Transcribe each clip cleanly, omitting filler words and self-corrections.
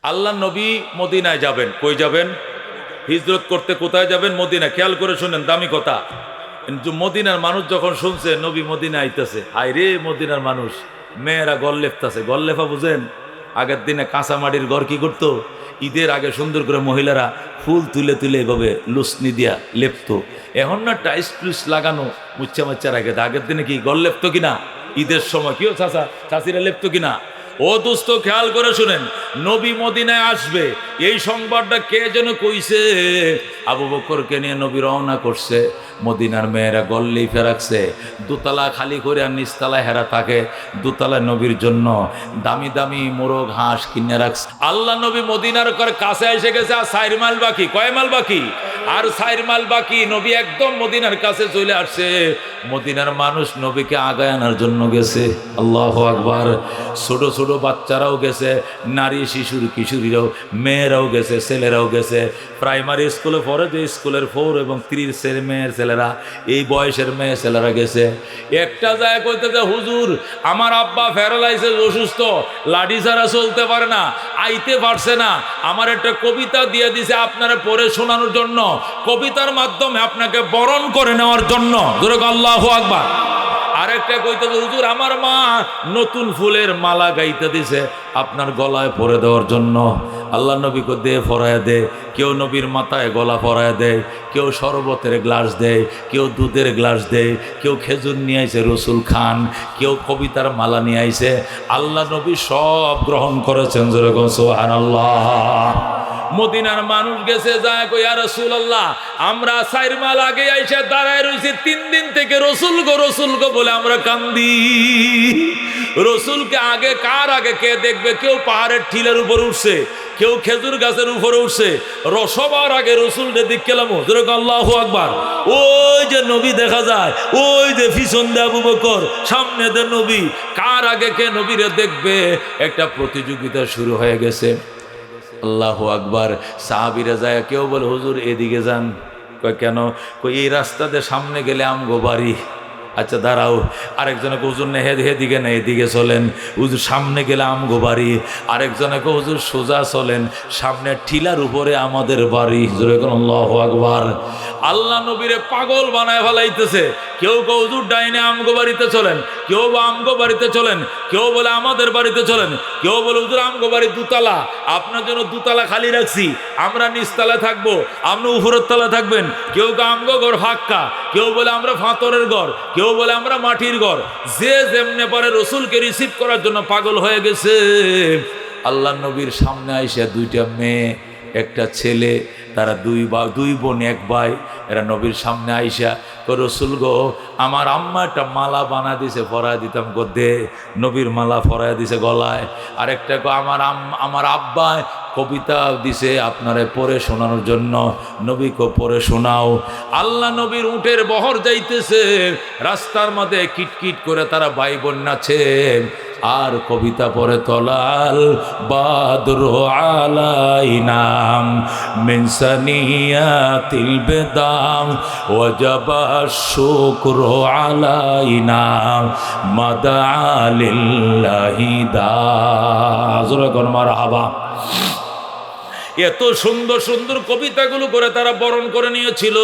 আল্লাহ নবী মদিনায় যাবেন, কই যাবেন? হিজরত করতে কোথায় যাবেন? মদিনা। খেয়াল করে শুনেন, দামি কথা। কিন্তু মদিনার মানুষ যখন শুনছে নবী মদিনা আইতেছে, হায় রে মদিনার মানুষ, মেয়েরা গল লেপতেছে। গল লেফা বুঝেন? আগের দিনে কাঁচা মাটির ঘর কি করতো? ঈদের আগে সুন্দর করে মহিলারা ফুল তুলে তুলে এভাবে লুসনি দিয়া লেপতো। এখন না টাইস টুইস লাগানো, মুচ্চা মাচ্চা রাখে। আগের দিনে কি গল লেপতো কিনা? ঈদের সময় কেউ চাচা চাচিরা লেপতো কিনা? ও দোস্ত, খেয়াল করে শুনেন, নবী মদিনায় আসবে এই সংবাদটা কে যেন কইছে? আবু বকরকে নিয়ে নবী রওনা করছে। মদিনার মেয়েরা গল্লেই ফেরাকছে, দোতলা খালি করে আর নিচতলায় হেরা থাকে। দোতলায় নবীর জন্য দামি দামি মোরগ হাঁস কিনে রাখছে। আল্লাহ নবী মদিনার করে কাছে এসে গেছে, আর 4 মাইল বাকি। কয় মাইল বাকি? আর 4 মাইল বাকি। নবী একদম মদিনার কাছে চলে আসছে। মদিনার মানুষ নবীকে আগায় আনার জন্য গেছে। আল্লাহু আকবার। ছোট ছোট বাচ্চারাও গেছে, নারী শিশুর কিশোরীরাও, মেয়েরাও গেছে, ছেলেরাও গেছে। প্রাইমারি স্কুলে পড়ে যে স্কুলের 4 এবং 3 মেয়ের ছেলেরা, এই বয়সের মেয়ে ছেলেরা গেছে। একটা জায়গায় কইতেছে, হুজুর আমার আব্বা প্যারালাইসিস, অসুস্থ, লাঠি ছাড়া চলতে পারে না, আইতে পারছে না। আমার একটা কবিতা দিয়ে দিছে আপনারা পড়ে শোনানোর জন্য, কবিতার মাধ্যমে আপনাকে বরণ করে নেওয়ার জন্য। আল্লাহু আকবার। আরেকটা কইতে, হুজুর আমার মা নতুন ফুলের মালা গাইতে দিছে আপনার গলায় পরে দেওয়ার জন্য। আল্লাহ নবীকে দে ফরায় দে। কেউ নবীর মাথায় গলা ফরায় দেয়, কেউ শরবতের গ্লাস দেয়, কেউ দুধের গ্লাস দেয়, কেউ খেজুর নিয়ে আইছে রসুল খান, কেউ কবিতার মালা নিয়ে আইছে। আল্লাহ নবী সব গ্রহণ করেছেন। যেরকম সুবহানাল্লাহ। মদিনার মানুষ গেছে, যায় কই ইয়া রাসূলুল্লাহ আমরা 4 মাইল আগে আইসা দাঁড়ায় রইছি, 3 দিন থেকে রসুল গো বলে আমরা কান্দি। রসুলকে আগে কার আগে কে দেখবে? কেউ পাহাড়ের টিলের উপর উঠছে, কেউ খেজুর গাছের উপরে উঠছে। সবার আগে রসুলকে দেখলাম। আল্লাহু আকবার। ওই যে নবী দেখা যায়, ওই যে পিছন দিয়ে আবু বকর, সামনে দে নবী। কার আগে কে নবীরে দেখবে, একটা প্রতিযোগিতা শুরু হয়ে গেছে। আল্লাহু আকবার। সাহাবীরা যায়, কেউ বলে হুজুর এদিকে যান। কয় কেন? কই এই রাস্তাতে সামনে গেলে আমগো বাড়ি। আচ্ছা দাঁড়াও। আরেকজনকে হুজুর না হেদিকে না এদিকে চলেন, হুজুর সামনে গেলে আমগো বাড়ি। আরেকজনকে হুজুর সোজা চলেন, সামনে টিলার উপরে আমাদের বাড়ি। আল্লাহু আকবার। আল্লাহ নবীরে পাগল বানায় ফেলাইতেছে। কেউ কেউ হুজুর ডাইনে আমগো বাড়িতে চলেন, কেউ বা আমগো বাড়িতে চলেন, কেউ বলে আমাদের বাড়িতে চলেন, কেউ বলে হুজুর আমগো বাড়ি দুতলা, আপনার জন্য দুতলা খালি রাখছি, আমরা নিচতলা থাকবো, আপনি উপরের তলা থাকবেন। কেউ কে আমগো ঘর ফাঁকা, কেউ বলে আমরা ফাতরের ঘর, কেউ বলে আমরা মাটির ঘর। যে যেমনে পারে রসুলকে রিসিভ করার জন্য পাগল হয়ে গেছে। আল্লাহ নবীর সামনে আইসা 2টা মেয়ে, একটা ছেলে, তারা 2 বোন 1 ভাই, এরা নবীর সামনে আইসা কো রসুল গো আমার আম্মা একটা মালা বানা দিছে, ফরায় দিতাম। গো দে। নবীর মালা ফরায় দিছে গলায়। আরেকটা গো আমার আব্বা কবিতা দিছে আপনারে পড়ে শোনানোর জন্য, নবীকে পড়ে শোনাও। আল্লাহ নবীর উটের বহর যাইতেছে, রাস্তার মধ্যে কিটকিট করে তারা ভাই বোন নাচে আর কবিতা পড়ে। তলাল বাদর আলাইনাম মিন সানিয়াতিল বেদাম ওয়াজাবা শুকরু আলাইনা মাদা লিল্লাহি দা। মারহাবা। এত সুন্দর সুন্দর কবিতাগুলো করে তারা বরণ করে নিয়েছিল।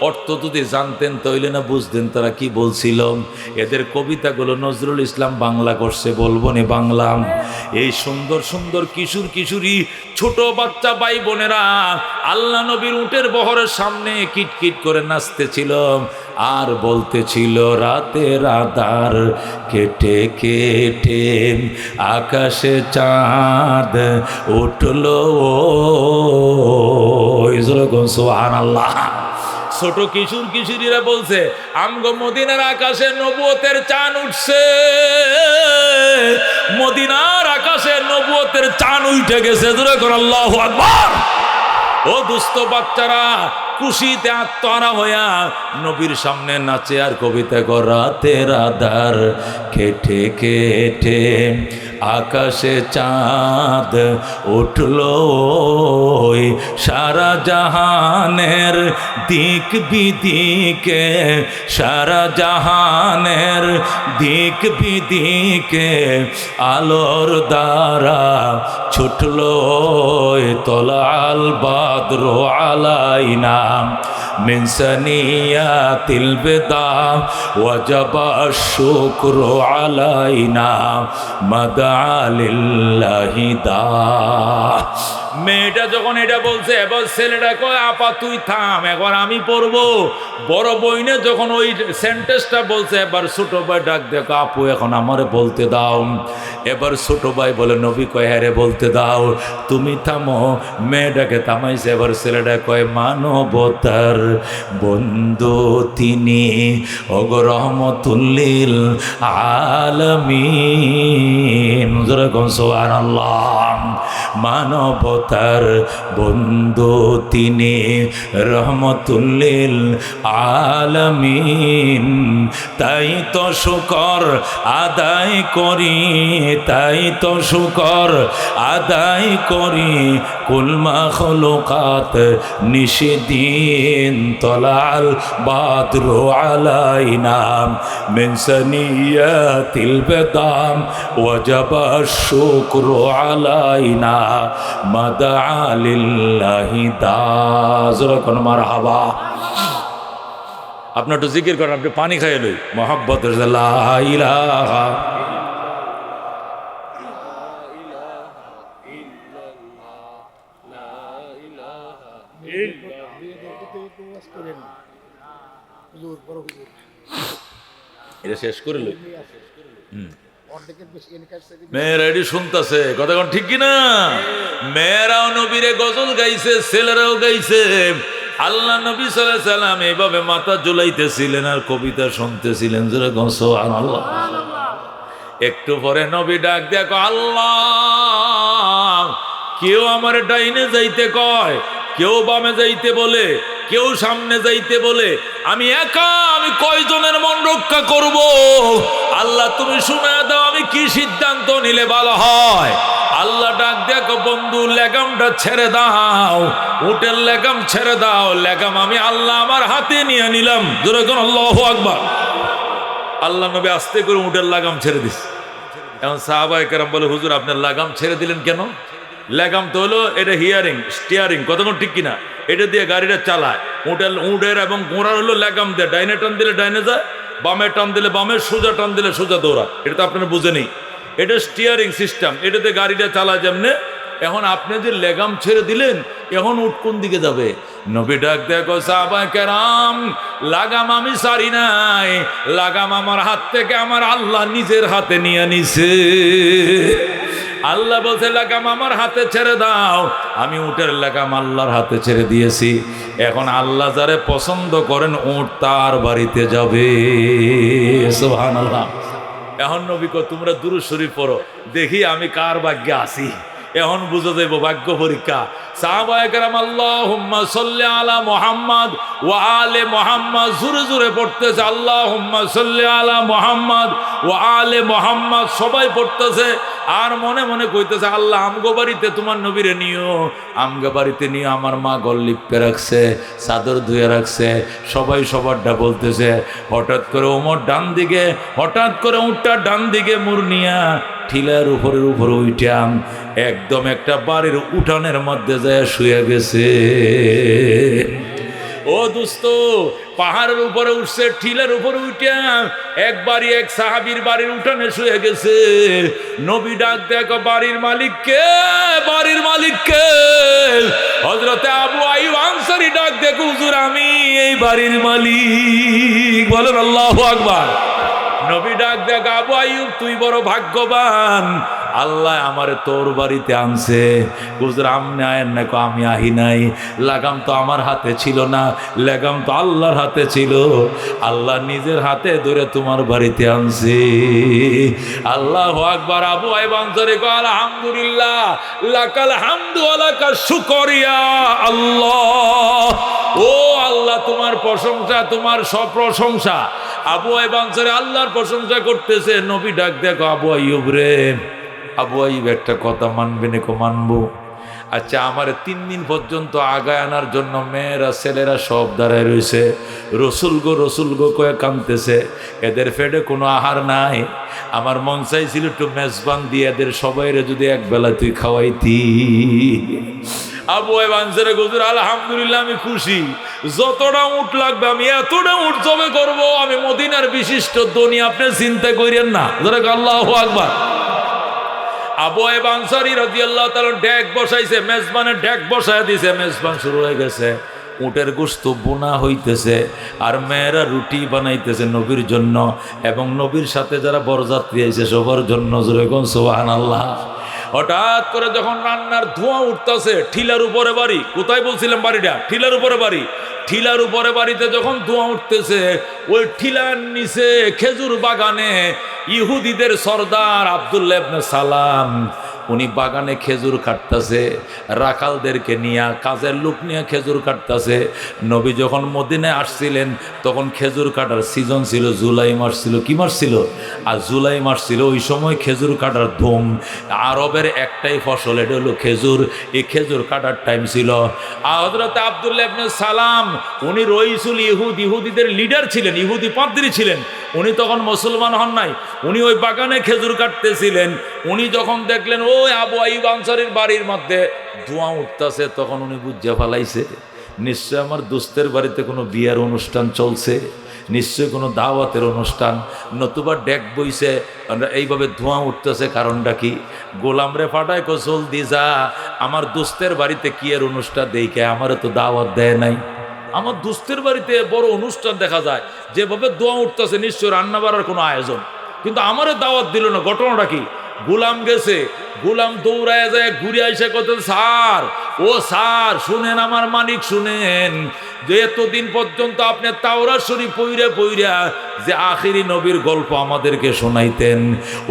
অর্থ যদি জানতেন তাইলে না বুঝতেন তারা কি বলছিল। এদের কবিতাগুলো নজরুল ইসলাম বাংলা করছে, বলবো না বাংলা। এই সুন্দর সুন্দর কিশোর কিশোরী ছোট বাচ্চা ভাই বোনেরা আল্লাহ নবীর উটের বহরের সামনে কিটকিট করে নাচতেছিল আর বলতেছিল, রাতের আধার কেটে কেটে আকাশে চাঁদ উঠলো। সুবহানাল্লাহ। ছোট কিশোর কিশোরীরা বলছে, আমগো মদিনার আকাশে নবুয়তের চাঁদ উঠছে, মদিনার আকাশে নবুয়তের চাঁদ উঠে গেছে। আল্লাহু আকবার। ও দুস্থ বাচ্চারা খুশিতে আত্মহারা হইয়া নবীর সামনে নাচে আর কবিতা কর, রাতের আধার কেটে কেটে আকাশে চাঁদ উঠলো, সারা জাহানের দিক বিদিকে, সারা জাহানের দিক বিদিকে আলোর দ্বারা ছুটলো, তলাল বাদ্র আলাইনা মিন সানিয়াতিল বিদা ওয়াজাবা শুকরু আলাইনা মাদা লিল্লাহি দা। মেয়েটা যখন এটা বলছে, এবার ছেলেটা কয় আপা তুই থাম, এবার আমি পড়বো। বড় বইনে যখন ওই সেন্টেন্সটা বলছে, এবার ছোট ভাই ডাক দেখো, আপু এখন আমারে বলতে দাও। এবার ছোট ভাই বলে, নবী কয় হ্যাঁ রে বলতে দাও, তুমি থামো। মেয়েটাকে থামাইছে। এবার ছেলেটা কয় মানবতার বন্ধু তিনি, ওগো রহমতুল্লিল আলামিন, যেরকম সুবহানাল্লাহ। মানবতার বন্ধু তিনি, রহমতুল্লিল আলামিন। তাই তো শুকর আদায় করি, তাই তো শুকর আদায় করি, কুল মাখলুকাত নিশিদিন তলাল বাদরু আলাইনা মিন সানিয়াতিল বিদাম ওয়াজাবা শুকরু আলাইনা মাদা লিল্লাহি দা। যখন মারহাবা। আপনার একটু জিকির করেন, আপনি পানি খাইয়ে লই, মোহাব্বতের লা ইলাহা এটা শেষ করে লই। মেয়েরা এটি শুনতেছে, কথা কোন ঠিক কিনা? মেয়েরাও নবীরে গজল গাইছে, ছেলেরাও গাইছে। আল্লাহ নবী সাল্লাল্লাহু আলাইহি সাল্লাম এইভাবে মাথা ঝুলাইতেছিলেন আর কবিতা শুনতেছিলেন, যেরকম সুবহানাল্লাহ। একটু পরে নবী ডাক দেখো, আল্লাহ, কেউ আমার ডাইনে যাইতে কয়, কেউ বামে যাইতে বলে, কেউ সামনে যাইতে বলে, আমি একা, আমি কয়জনের মন রক্ষা করব? আল্লাহ তুমি শুনে দাও, আমি কি সিদ্ধান্ত নিলে ভালো হয়? আল্লাহ ডাক দেখো, বন্ধু লেগামটা ছেড়ে দাও, উটের লেগাম ছেড়ে দাও। লেগাম আমি আল্লাহ আমার হাতে নিয়ে নিলাম, জোরে কোন আল্লাহু আকবার। আল্লাহ নবী আস্তে করে উটের লাগাম ছেড়ে দিস। এখন সাহাবায়ে কেরাম বলে, হুজুর আপনার লাগাম ছেড়ে দিলেন কেন? লাগাম তো হলো এটা হিয়ারিং, স্টিয়ারিং, কতক্ষণ ঠিক কিনা, এটা দিয়ে গাড়িটা চালায়। উটের এবং ঘোড়ার হলো লাগাম দেয়, ডাইনে টান দিলে ডাইনে যায়, বামে টান দিলে বামে, সোজা টান দিলে সোজা দৌড়া। এটা তো আপনারা বুঝেনি, এটা স্টিয়ারিং সিস্টেম, এটাতে গাড়িটা চালায় যেমনে। এখন আপনি যে লেগাম ছেড়ে দিলেন, এখন উট কোন দিকে যাবে? নবী ডাক দেখো, সাহাবায়ে কেরাম, লাগাম আমি ছাড়ি নাই, লাগাম আমার হাত থেকে আমার আল্লাহ নিজের হাতে নিয়ে নিছে। আল্লাহ বলছে, লাগাম আমার হাতে ছেড়ে দাও। আমি উটের লাগাম আল্লাহর হাতে ছেড়ে দিয়েছি। এখন আল্লাহ যারে পছন্দ করেন, উট তার বাড়িতে যাবে। সুবহানাল্লাহ। এখন নবী কয়, তোমরা দুরূদ শরীফ পড়ো, দেখি আমি কার ভাগ্যে আছি। এখন বুঝে দেব ভাগ্য পরীক্ষা। সাহাবায়ে কেরাম আল্লাহুম্মা সাল্লি আলা মুহাম্মদ ওয়া আলে মুহাম্মদ জোরে জোরে পড়তেছে, আল্লাহুম্মা সাল্লি আলা মুহাম্মদ ওয়া আলে মুহাম্মদ, সবাই পড়তেছে। আর মনে মনে কইতেছে, আল্লাহ আমগো বাড়িতে তোমার নবীরে নিও, আমগো বাড়িতে নিয়ে আমার মা গল লিপে রাখছে, চাদর ধুয়ে রাখছে, সবাই সবারটা বলতেছে। হঠাৎ করে ওমর ডান দিকে, হঠাৎ করে উঠটা ডান দিকে মুরনিয়া ঠিলার উপরে উঠাম, একদম একটা বাড়ির উঠানের মধ্যে যায় শুয়ে গেছে। ও দোস্ত, পাহাড়ের উপরে উঠছে, ঠিলের উপরে উঠে একবারই এক সাহাবীর বাড়ির উঠানে শুয়ে গেছে। নবী ডাক দেখো, বাড়ির মালিক কে? বাড়ির মালিক কে? হযরতে আবু আইয়ুব আনসারী ডাক দেখো, হুজুর আমি এই বাড়ির মালিক। বলেন আল্লাহু আকবার। নবী ডাক দেখো, আবু আইয়ুব তুই বড় ভাগ্যবান, আল্লাহ আমারে তোর বাড়িতে আনছে। হুজুর আমনে আয়েন না? আমি আহি নাই, লাগাম তো আমার হাতে ছিল না, লাগাম তো আল্লাহর হাতে ছিল, আল্লাহ নিজের হাতে ধরে তোমার বাড়িতে আনছে। আল্লাহু আকবার। আবু আইয়ুব আনসারী কয়, আলহামদুলিল্লাহ, লাকাল হামদু ওয়া লাকাশ শুকর ইয়া আল্লাহ। ও আল্লাহ, তোমার প্রশংসা, তোমার সব প্রশংসা। আবু আইয়ুব আনসারী আল্লাহর প্রশংসা করতেছে। নবী ডাক দেখো, আবু আইয়ুব রে, আবু আইব একটা কথা মানবে নাকি? মানবো। আচ্ছা, আমার 3 দিন পর্যন্ত আগায় আনার জন্য মেয়েরা ছেলেরা সব দাঁড়ায় রয়েছে, রসুল গো কয়ে কাঁদতেছে, এদের পেটে কোনো আহার নাই। আমার মন চাইছিল একটু মেজবান দিয়ে এদের সবাইরে যদি এক বেলা তুই খাওয়াইতি। আবু আইব আনসারী হুজুর আলহামদুলিল্লাহ আমি খুশি, যতটা উট লাগবে আমি এতটা উট জবে করব, আমি মদিনার বিশিষ্ট ধনী, আপনি চিন্তা করেন না। আল্লাহু আকবার। আবু আইব আনসারী রাদিয়াল্লাহু তাআলা ডেক বসাইছে, মেজবানের ডেক বসায় দিছে, মেজবান শুরু হয়ে গেছে, উটের গোশত বোনা হইতেছে আর মেয়েরা রুটি বানাইতেছে নবীর জন্য এবং নবীর সাথে যারা বরযাত্রী আইছে সবার জন্য। জোরে কোন সুবহানাল্লাহ। হঠাৎ করে যখন রান্নার ধোঁয়া উঠতেছে, ঠিলার উপরে বাড়ি, কোথায় বলছিলাম বাড়িটা? ঠিলার উপরে বাড়ি। ঠিলার উপরে বাড়িতে যখন ধোঁয়া উঠতেছে, ওই ঠিলার নিচে খেজুর বাগানে ইহুদিদের সর্দার আব্দুল্লাহ ইবনে সালাম উনি বাগানে খেজুর কাটতেছে, রাখালদেরকে নিয়ে, কাজের লোক নিয়ে খেজুর কাটতেছে। নবী যখন মদিনায় আসছিলেন তখন খেজুর কাটার সিজন ছিল, জুলাই মাস ছিল। কি মাস ছিল? আর জুলাই মাস ছিল। ওই সময় খেজুর কাটার ধুম। আরবের একটাই ফসল, এটা হলো খেজুর। এই খেজুর কাটার টাইম ছিল। হযরত আব্দুল্লাহ ইবনে সালাম উনি রইসুল ইহুদিদের লিডার ছিলেন, ইহুদি পাদ্রী ছিলেন। উনি তখন মুসলমান হন নাই, উনি ওই বাগানে খেজুর কাটতেছিলেন। উনি যখন দেখলেন ওই আবু আইব আনসারীর বাড়ির মধ্যে ধোঁয়া উঠতেছে, তখন উনি বুঝে ফেলাইছে নিশ্চয় আমার দোস্তের বাড়িতে কোনো বিয়ার অনুষ্ঠান চলছে, নিশ্চয় কোনো দাওয়াতের অনুষ্ঠান, নতুবা ডেক বইছে, এইভাবে ধোঁয়া উঠতেছে। কারণটা কি? গোলাম রে ফাটায় কসল দি যা, আমার দোস্তের বাড়িতে কি এর অনুষ্ঠান দেখে আমারে তো দাওয়াত দেয় নাই। আমার দোস্তের বাড়িতে বড় অনুষ্ঠান দেখা যায়, যেভাবে ধোঁয়া উঠতেছে নিশ্চয় রান্না বাড়ার কোনো আয়োজন, কিন্তু আমারে দাওয়াত দিল না। ঘটনাটা কি? গোলাম গেছে, গোলাম দৌড়ায় যায়, ঘুরে আইসা কত, স্যার ও স্যার শুনেন, আমার মালিক শুনেন, যে এতদিন পর্যন্ত আপনি তাওরাত শরীফ পইরা যে আখিরি নবীর গল্প আমাদেরকে শোনাইতেন,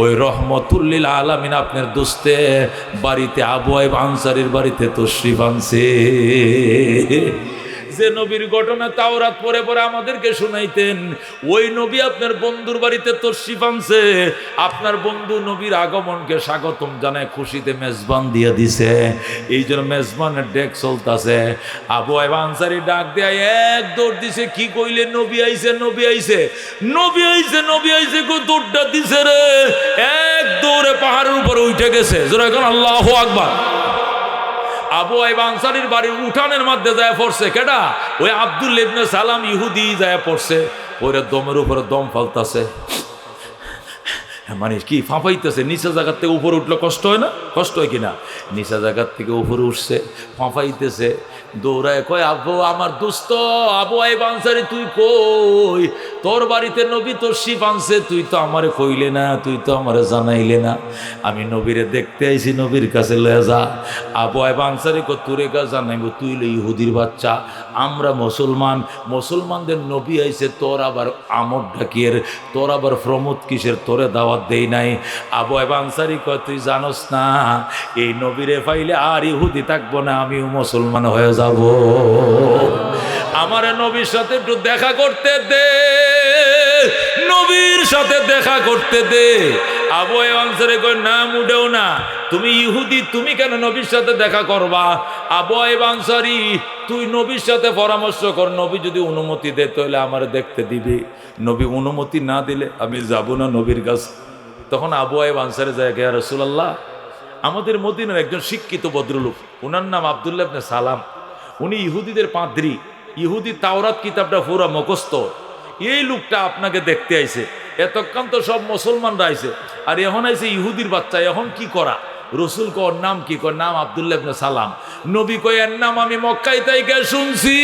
ওই রহমতুল্লিল আলামিন আপনার দোস্তে বাড়িতে আবু আইব আনসারীর বাড়িতে তশরিফ আনছে। যে নবীর ঘটনা তাওরাত পরে পরে আমাদেরকে শুনাইতেন, ওই নবী আপনার বন্ধুর বাড়িতে তশরিফ আনছে। আপনার বন্ধু নবীর আগমনকে স্বাগতম জানায় খুশিতে মেজবান দিয়ে দিছে। এই জন্য মেজবানের ডেক চলতেছে। আবু আইব আনসারী ডাক দেয়, এক দৌড় দিছে। কি কইলে? নবী আইছে, নবী আইছে, নবী আইছে, নবী আইছে, কো দৌড়টা দিছে রে, এক দৌড়ে পাহাড়ের উপরে উঠে গেছে। জোরে এখন আল্লাহু আকবার। আবু আইব আনসারীর বাড়ির উঠানের মধ্যে যায় পড়ছে। কেডা? ওই আব্দুল্লাহ ইবনে সালাম ইহুদি যায় পড়ছে। ওইরা দমের উপরে দম ফালতাছে, মানে কি ফাঁপাইতেছে। নিচে জায়গার থেকে উপরে উঠলে কষ্ট হয় না? কষ্ট হয় কিনা? নিচে জায়গার থেকে উপরে উঠছে, ফাঁপাইতেছে, দৌড়ায় কয়, আবু আমার দোস্ত আবু আইব আনসারী, তুই কই? তোর বাড়িতে নবী তশরিফ আনছে, তুই তো আমারে কইলে না, তুই তো আমারে জানাইলে না। আমি নবীরে দেখতে আইছি, নবীর কাছে লয়ে যা। আবু আইব আনসারী কো, তোরে কাছে জানাইব? তুই হলো ইহুদির বাচ্চা, আমরা মুসলমান, মুসলমানদের নবী আইছে, তোর আবার আমর ঢাকিয়ের, তোর আবার প্রমোদ কিসের, তোরে দাওয়াত দেই নাই। আবু আইব আনসারী কয়, তুই জানোস না এই নবীরে পাইলে আর ইহুদি থাকবো না, আমিও মুসলমান হয়ে যাব। আমার নবীর সাথে একটু দেখা করতে দে, নবীর সাথে দেখা করতে দে। আবু আইব আনসারী কয়, না মুডেও না, তুমি ইহুদি, তুমি কেন নবীর সাথে দেখা করবা? আবু আইব আনসারী, তুই নবীর সাথে পরামর্শ কর, নবী যদি অনুমতি দে তাহলে আমার দেখতে দিবি, নবী অনুমতি না দিলে আমি যাব না নবীর কাছে। তখন আবু আইব আনসারী যায়, ইয়া রাসূলুল্লাহ, আমাদের মদিনার একজন শিক্ষিত ভদ্রলোক, ওনার নাম আব্দুল্লাহ ইবনে সালাম, উনি ইহুদিদের পাদ্রী, ইহুদি তাওরাত কিতাবটা পুরা মুখস্থ। এই লোকটা আপনাকে দেখতে আইছে। এতক্ষণ তো সব মুসলমানরা আইছে, আর এখন আইছে ইহুদির বাচ্চা, এখন কি করা? রসুল কর নাম কি? কর নাম আব্দুল্লাহ ইবনে সালাম। নবী কয়, এর নাম আমি মক্কায় তাইকে শুনছি,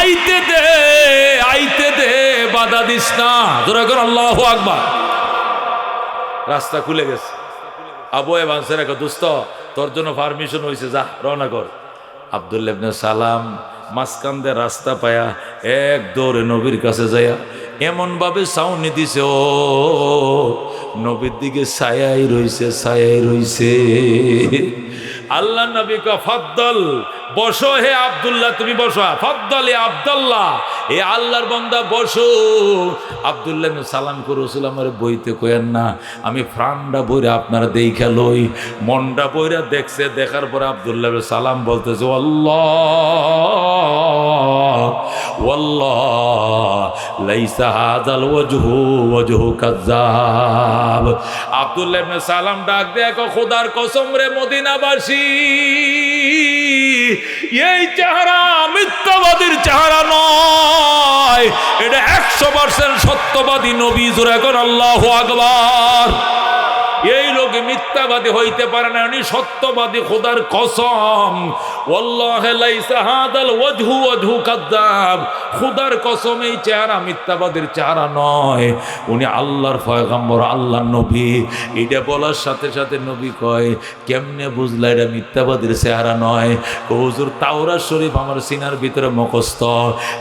আইতে দে, আইতে দে, বাধা দিস না। জোরে কর আল্লাহু আকবার। রাস্তা খুলে গেছে। আবু আইব আনসারী কয়, দোস্ত তোর জন্য পারমিশন হয়েছে, যা রওনা কর। আব্দুল্লাহ ইবনে সালাম মাঝখান দিয়ে রাস্তা পায়া এক দৌড়ে নবীর কাছে যাইয়া এমনভাবে সাউনি দিছে, ও নবীর দিকে ছায়াই রইছে, ছায়াই রইছে। আল্লাহ নবী কা ফাদ্দল, বসো হে আব্দুল্লাহ, তুমি বসো। ফাদ্দল এ আব্দুল্লাহ, এ আল্লাহর বান্দা বসো। আব্দুল্লাহ ইবনে সালাম করে রাসূল আমার বইতে কইেন না, আমি প্রাণটা বইরা আপনারা দেইখা লই। মনটা বইরা দেখছে, দেখার পরে আব্দুল্লাহ ইবনে সালাম বলতেছে আল্লাহ ওয়াল্লাহ লাইসা হাযাল ওয়াজহু ওয়াজহু কাযাব। আব্দুল্লাহ ইবনে সালাম ডাক দেয়া কো খোদার কসম রে মদিনাবাসী, এই চেহারা মিথ্যাবাদীর চেহারা নয়, এটা 100% সত্যবাদী নবী। জোরে কর আল্লাহু আকবার। এই লোক মিথ্যাবাদী হইতে পারে না, উনি সত্যবাদী খোদার কসম। ওয়াল্লাহি লাইসা হাদাল ওয়াজহু ওয়াজহু কাযাব, খোদার কসম এই চেহারা মিথ্যাবাদীর চেহারা নয়, উনি আল্লাহর পয়গম্বর, আল্লাহর নবী। এটা বলার সাথে সাথে নবী কয় কেমনে বুঝলা এটা মিথ্যাবাদীর চেহারা নয়? হুজুর তাওরাত শরীফ আমার সিনার ভিতরে মুখস্থ,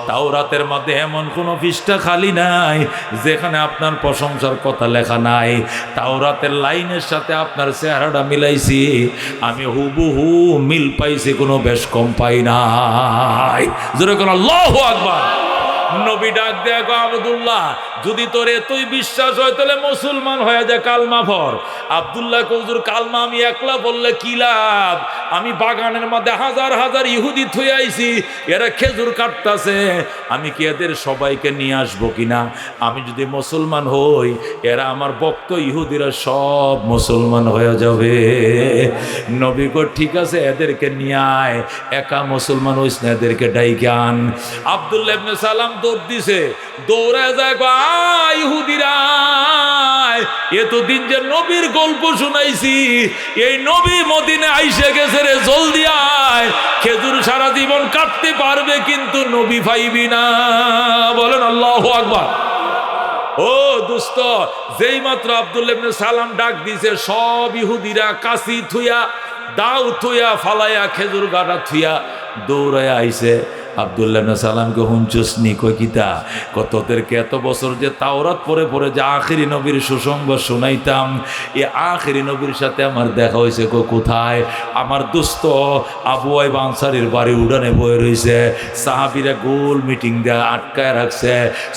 তাওরাতের মধ্যে এমন কোনো পৃষ্ঠা খালি নাই যেখানে আপনার প্রশংসার কথা লেখা নাই। তাওরাতের লাইনের সাথে আপনার চেহারাটা মিলাইছি, আমি হুবহু মিল পাইছি, কোনো বেশ কম পাই নাই। জোরে কোন আল্লাহু আকবার। নবী ডাক দেয়া গো আব্দুল্লাহ, যদি তোর এতই বিশ্বাস হয় তাহলে মুসলমান হয়ে যা, কালমা পড়। আব্দুল্লাহ হুজুর কালমা আমি একলা বললে কি লাভ? আমি বাগানের মধ্যে হাজার হাজার ইহুদি থুই আইছি, এরা খেজুর কাটতাছে, আমি কি এদের সবাইকে নিয়ে আসবো কিনা? আমি যদি মুসলমান হই, এরা আমার ভক্ত ইহুদিরা সব মুসলমান হয়ে যাবে। নবী কো ঠিক আছে, এদেরকে নিয়ে আয়, একা মুসলমান হইস না, এদেরকে ডাইকে আন। আব্দুল্লাহ ইবনে সালাম দৌড় দিছে, দৌড়ে যায় ইহুদিরা, এতদিন যে নবীর গল্প শুনাইছি, এই নবী মদিনে আইসে গেছে রে, জলদি আয়। খেজুর সারা জীবন কাটতে পারবে কিন্তু নবী পাইবি না। বলেন আল্লাহু আকবার। ও দোস্ত, যেই মাত্র আব্দুল্লাহ ইবনে সালাম ডাক দিছে, সব ইহুদিরা কাশি থুইয়া, দাও থুইয়া, ফালাইয়া, খেজুর গাড়া থুইয়া দৌড়াইয়া আইছে। আব্দুল্লাহ ইবনে সালামকে হুঁচুস নি, কই কিতা কতদেরকে এত বছর যে তাওরাত পড়ে পড়ে যে আখিরি নবীর সুসংবাদ শুনাইতাম, এই আখিরি নবীর সাথে আমার দেখা হয়েছে। কোথায়? আমার দোস্ত আবু আইব আনসারীর বাড়ি উড়ানে বয়ে রয়েছে, সাহাবীরা গোল মিটিং দেয়া আটকায় রাখছে।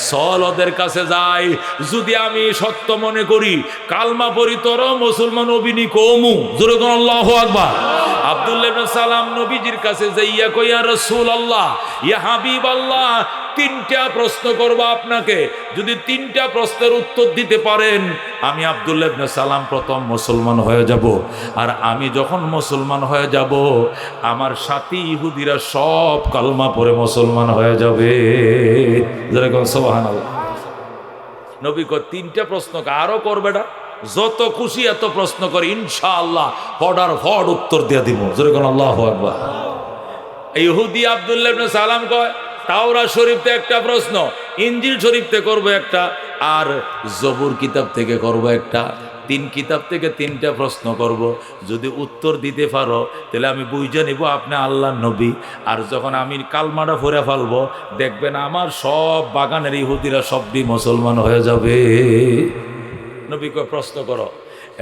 চল ওদের কাছে যাই, যদি আমি সত্য মনে করি কালমা পড়ি, তোরও মুসলমান অবিনী কৌমু। জোরে কোন আল্লাহু আকবার। আব্দুল্লাহ ইবনে সালাম নবীজির কাছে যাইয়া কই, ইয়া রাসূলুল্লাহ, ইয়া হাবিবাল্লাহ, 3টা প্রশ্ন করব আপনাকে, যদি 3টা প্রশ্নের উত্তর দিতে পারেন আমি আব্দুল্লাহ ইবনে সালাম প্রথম মুসলমান হয়ে যাব। আর আমি যখন মুসলমান হয়ে যাব, আমার সাথী ইহুদিরা সব কালমা পড়ে মুসলমান হয়ে যাবে। যেরকম সুবহানাল্লাহ। নবী কয় 3টা প্রশ্ন আরো করবে না, যত খুশি এত প্রশ্ন করে, ইনশাআল্লাহ ফডার ফড উত্তর দিয়ে দিব। যেরকম আল্লাহু আকবার। ইহুদি আব্দুল্লাহ ইবনে সালাম কয়, তাওরাত শরীফতে একটা প্রশ্ন, ইনজিল শরীফতে করব একটা, আর জবুর কিতাব থেকে করব একটা। 3 কিতাব থেকে 3টা প্রশ্ন করব, যদি উত্তর দিতে পারো তাহলে আমি বুঝে নিব আপনি আল্লাহর নবী। আর যখন আমি কালমাটা পড়ে ফেলবো, দেখবেন আমার সব বাগানের ইহুদিরা সবই মুসলমান হয়ে যাবে। নবী কয় প্রশ্ন করো।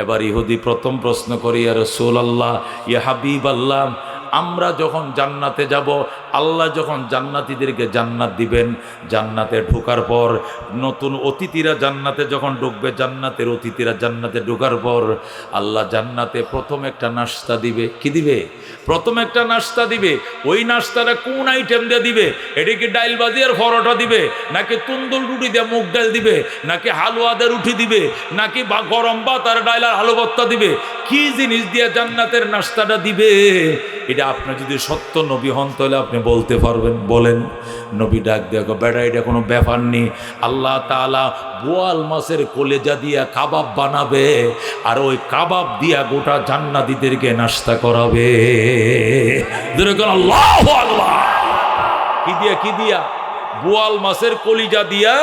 এবার ইহুদি প্রথম প্রশ্ন করি, ইয়া রাসূলুল্লাহ, ইয়া হাবিবাল্লাহ, আমরা যখন জান্নাতে যাব, আল্লাহ যখন জান্নাতীদেরকে জান্নাত দিবেন, জান্নাতে ঢোকার পর নতুন অতিথিরা জান্নাতে যখন ঢুকবে, জান্নাতের অতিথিরা জান্নাতে ঢোকার পর আল্লাহ জান্নাতে প্রথম একটা নাস্তা দিবে। কি দিবে? প্রথম একটা নাস্তা দিবে। ওই নাস্তাটা কোন আইটেম দিয়ে দিবে? এটা কি ডাইল ভাজি আর পরোটা দিবে, নাকি তুন্দুল রুটি দিয়ে মুগ ডাল দিবে, নাকি হালুয়া দিয়ে রুটি দিবে, নাকি গরম ভাত আর ডাইল আর আলু ভর্তা দিবে? কি জিনিস দিয়ে জান্নাতের নাস্তাটা দিবে? এটা আপনি যদি সত্য নবী হন তাহলে আপনি বলতে পারবেন, বলেন। নবী ডাক দেখো, বেটা এটা কোনো ব্যাপার নেই, আল্লাহ তাআলা বোয়াল মাছের কলেজা দিয়া কাবাব বানাবে, আর ওই কাবাব দিয়া গোটা জান্নাতীদেরকে নাস্তা করাবে। আল্লাহু আকবার। কি দিয়া? কি দিয়া? বোয়াল মাছের কলিজা দিয়া।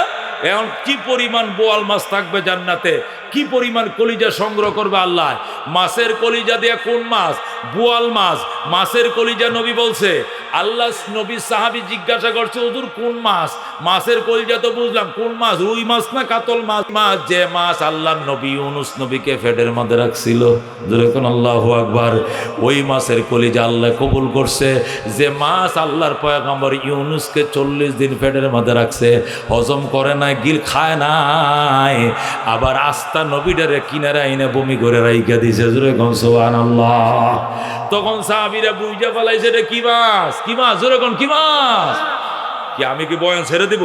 এখন কি পরিমাণ বোয়াল মাছ থাকবে জান্নাতে, কি পরিমাণ কলিজা সংগ্রহ করবে আল্লাহ। মাছের কলিজা দিয়া কোন মাছ? বোয়াল মাছ। মাছের কলিজা নবী বলছে আল্লাহ নবী সাহাবী জিজ্ঞাসা করছে হুজুর কোন মাছ? মাছের কলিজা তো বুঝলাম, কোন মাছ? রুই মাছ না কাতল মাছ? মাছ যে মাছ আল্লাহ নবী ইউনুস নবীকে ফেটের মধ্যে রাখছিল, যেরকম আল্লাহু আকবার, ওই মাছের কলিজা আল্লাহ কবুল করছে। যে মাছ আল্লাহর পয়গম্বর ইউনুসকে 40 দিন ফেটের মধ্যে রাখছে, হজম করে নাই, গিল খায় নাই, আবার আস্তা নবীটারে কিনারে আইনে বমি করে রাইখা দিছে, যেরকম সুবহানাল্লাহ। তখন সাহাবীরা বুঝা ফেলাইছে রে কি মাছ, কি মাছ, যেরকম কি মাছ। কি আমি কি বয়ান ছেড়ে দিব?